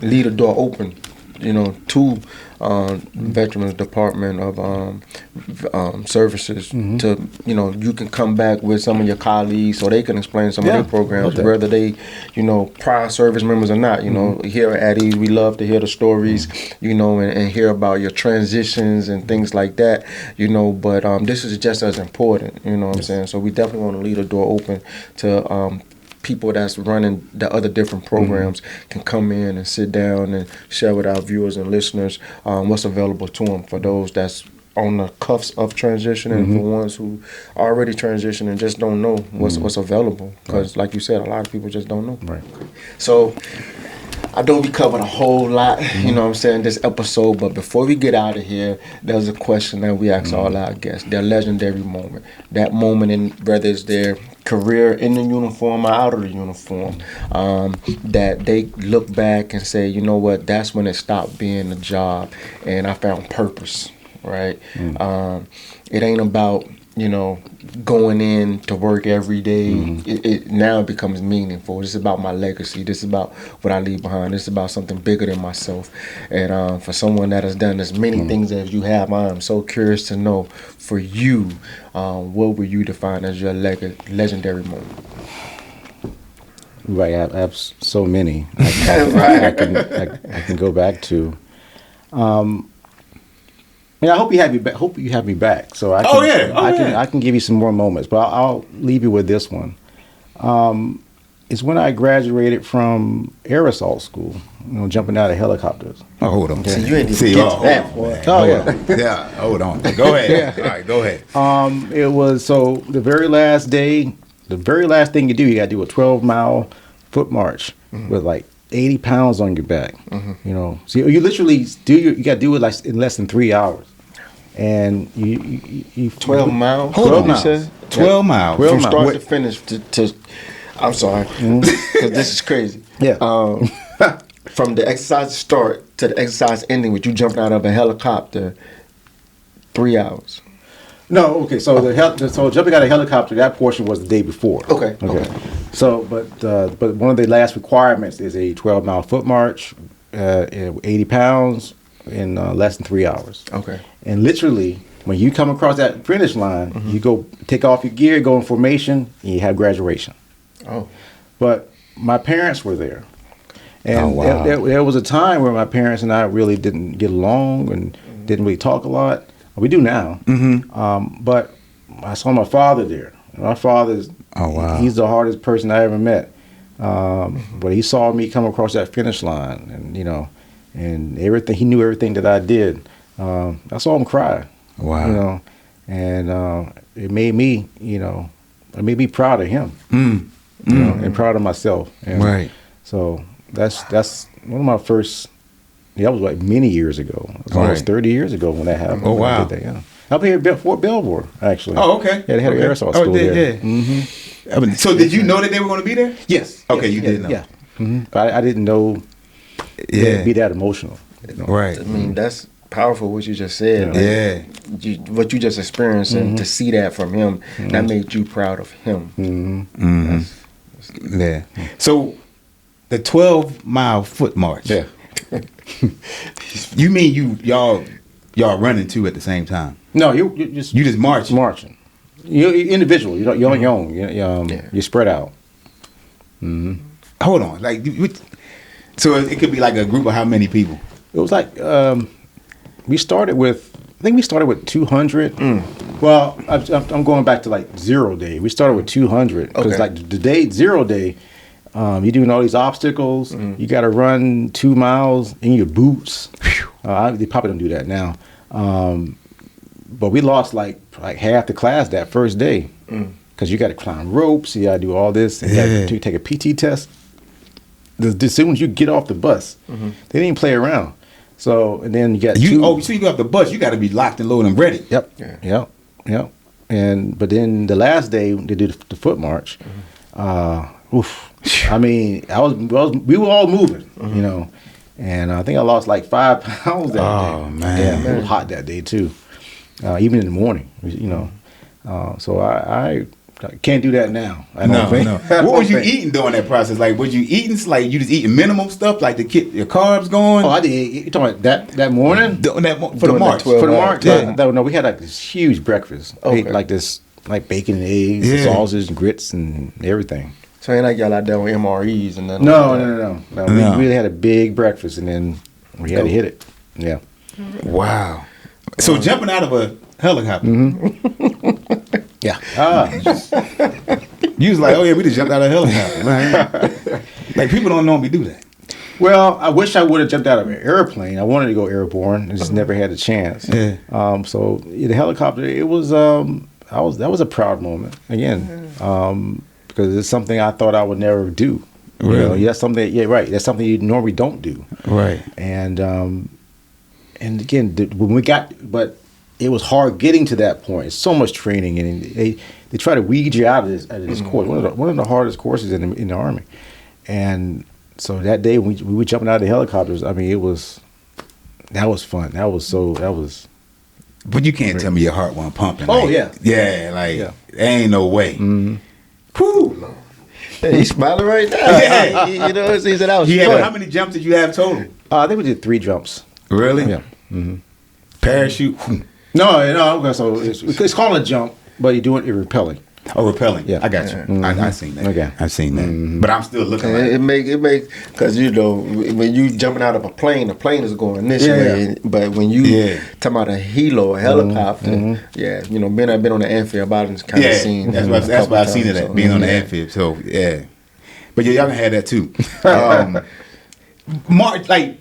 leave the door open, you know, to Veterans Department of Services to, you know, you can come back with some of your colleagues so they can explain some of their programs, whether they, you know, prior service members or not. You know, here at Ease, we love to hear the stories, you know, and hear about your transitions and things like that, you know, but this is just as important, you know what I'm saying? So we definitely want to leave the door open to people that's running the other different programs can come in and sit down and share with our viewers and listeners what's available to them for those that's on the cuffs of transition and for ones who already transitioned and just don't know what's available. Because like you said, a lot of people just don't know. Right. So I know we covered a whole lot, you know what I'm saying, this episode, but before we get out of here, there's a question that we ask all our guests, their legendary moment. That moment in whether it's their career in the uniform or out of the uniform, that they look back and say, you know what, that's when it stopped being a job and I found purpose, right? It ain't about, you know, going in to work every day. It now becomes meaningful. This is about my legacy. This is about what I leave behind. This is about something bigger than myself. And for someone that has done as many things as you have, I am so curious to know, for you, what would you define as your legendary moment? Right, I have so many. I can go back to. I hope you have me back. Hope you have me back, so I can, I can give you some more moments. But I'll leave you with this one. It's when I graduated from air assault school. You know, jumping out of helicopters. Oh, hold on. See, you ain't even get to that point. Yeah, hold on. Go ahead. All right, go ahead. It was the very last day. The very last thing you do, you got to do a 12-mile foot march with like 80 pounds on your back. You know, so you literally you got to do it like in less than 3 hours. And you 12 miles. 12 miles. 12 miles. From start to finish to I'm sorry, because this is crazy. Yeah. From the exercise start to the exercise ending, with you jumping out of a helicopter, 3 hours. No, okay. So so jumping out of a helicopter, that portion was the day before. Okay. So, but one of the last requirements is a 12-mile foot march, 80 pounds in less than 3 hours. Okay. And literally, when you come across that finish line, you go take off your gear, go in formation, and you have graduation. Oh. But my parents were there. And Oh, wow. there was a time where my parents and I really didn't get along and didn't really talk a lot. We do now. But I saw my father there. My father's, Oh, wow. he's the hardest person I ever met. But he saw me come across that finish line, and and everything. He knew everything that I did. I saw him cry. Wow. And it made me, it made me proud of him. And proud of myself. And Right. So that's one of my first. That was like many years ago. It was almost Right. 30 years ago when that happened. Oh, when I wow. did that, yeah. Up here at Fort Belvoir, actually. Oh, okay. Yeah, they had an aerosol school there. Yeah. So did you know that they were going to be there? Yes. Okay, yes, you yeah, did know. Yeah. But I didn't know it'd be that emotional. Right. I mean, that's powerful what you just said. Yeah. What you just experienced, and to see that from him, that made you proud of him. Yeah. So the 12-mile foot march. Yeah. You mean y'all running too at the same time? No, you just marching. You're individual. You're on your own. You're spread out. Hold on. Like, so it could be like a group of how many people? It was like we started with. I think we started with 200. Well, I'm going back to like 0 day. We started with 200 because like the day 0 day, you're doing all these obstacles. You got to run 2 miles in your boots. They probably don't do that now. But we lost like half the class that first day because you got to climb ropes. You got to do all this. And you got to take a PT test. As soon as you get off the bus, they didn't play around. So and then you got so you go off the bus, you got to be locked and loaded and ready. Yep. Yeah. Yep. But then the last day they did the foot march. I mean, we were all moving, and I think I lost like 5 pounds that day. Oh man, yeah, it was hot that day too, even in the morning, So I can't do that now. No. What was you eating during that process? Like, was you eating like you just eating minimum stuff, like to keep your carbs going? Oh, I did. You talking about that morning? For the march. For the march? Yeah. No, we had like this huge breakfast. Okay. Ate like this, like bacon and eggs, and sausage and grits and everything. So ain't like y'all out there with MREs and nothing. No. No. We really had a big breakfast and then we had to hit it. Yeah. Wow. So jumping out of a helicopter. Yeah. You was like, oh yeah, we just jumped out of a helicopter. Like people don't normally do that. Well, I wish I would have jumped out of an airplane. I wanted to go airborne. I just never had a chance. Yeah. So the helicopter, it was that was a proud moment again. Because it's something I thought I would never do. Really? That's something. Yeah, right. That's something you normally don't do. Right. And again, when we got, but it was hard getting to that point. It's so much training, and they try to weed you out of this course. One of the hardest courses in the Army. And so that day when we were jumping out of the helicopters, I mean, that was fun. That was. But you can't tell me your heart wasn't pumping. Oh, like, yeah. Yeah, like Yeah. there ain't no way. Whew. Hey, he's smiling right now. Yeah. He said that was Yeah, fun. but how many jumps did you have total? I think we did 3 jumps. Really? Yeah. Parachute. No. So it's called a jump, but you do it rappelling. Oh, repelling. Yeah. I got you. I seen that. Okay. I seen that. But I'm still looking at It make because when you jumping out of a plane, the plane is going this way. But when you talking about a helo, a helicopter, I've been on the airfield about and kind of seen. That's why I seen it at being on the airfield. So yeah, but y'all can have that too. March, like,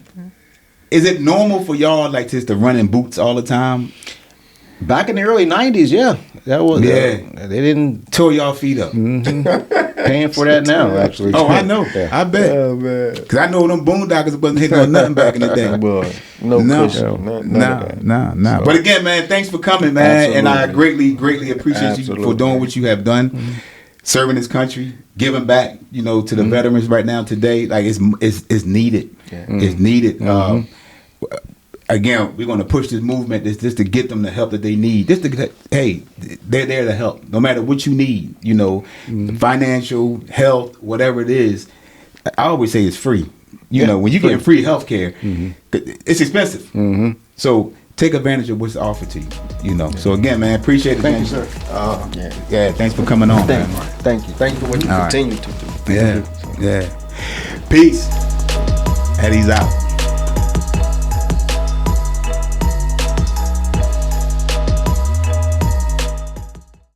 is it normal for y'all like just to run in boots all the time? Back in the early 90s, yeah. That was they didn't Tore y'all feet up. paying for that now, actually. Oh, I know. Yeah. I bet. Oh man, Cause I know them boondockers wasn't hitting on nothing back in the day. boy, no cushion, none of that. No. But again, man, thanks for coming, man. Absolutely. And I greatly appreciate you for doing what you have done. serving this country, giving back, you know, to the veterans right now today. Like it's needed. Yeah. It's needed. Again, we're going to push this movement just to get them the help that they need. Just to, hey, they're there to help, no matter what you need. You know, financial, health, whatever it is. I always say it's free. You know, when you're getting free health care, it's expensive. So take advantage of what's offered to you. You know. So again, man, appreciate it. Thank you, sir. Yeah, thanks for coming on, man. Thank you for what you continue to do. Yeah. Peace. Eddie's out.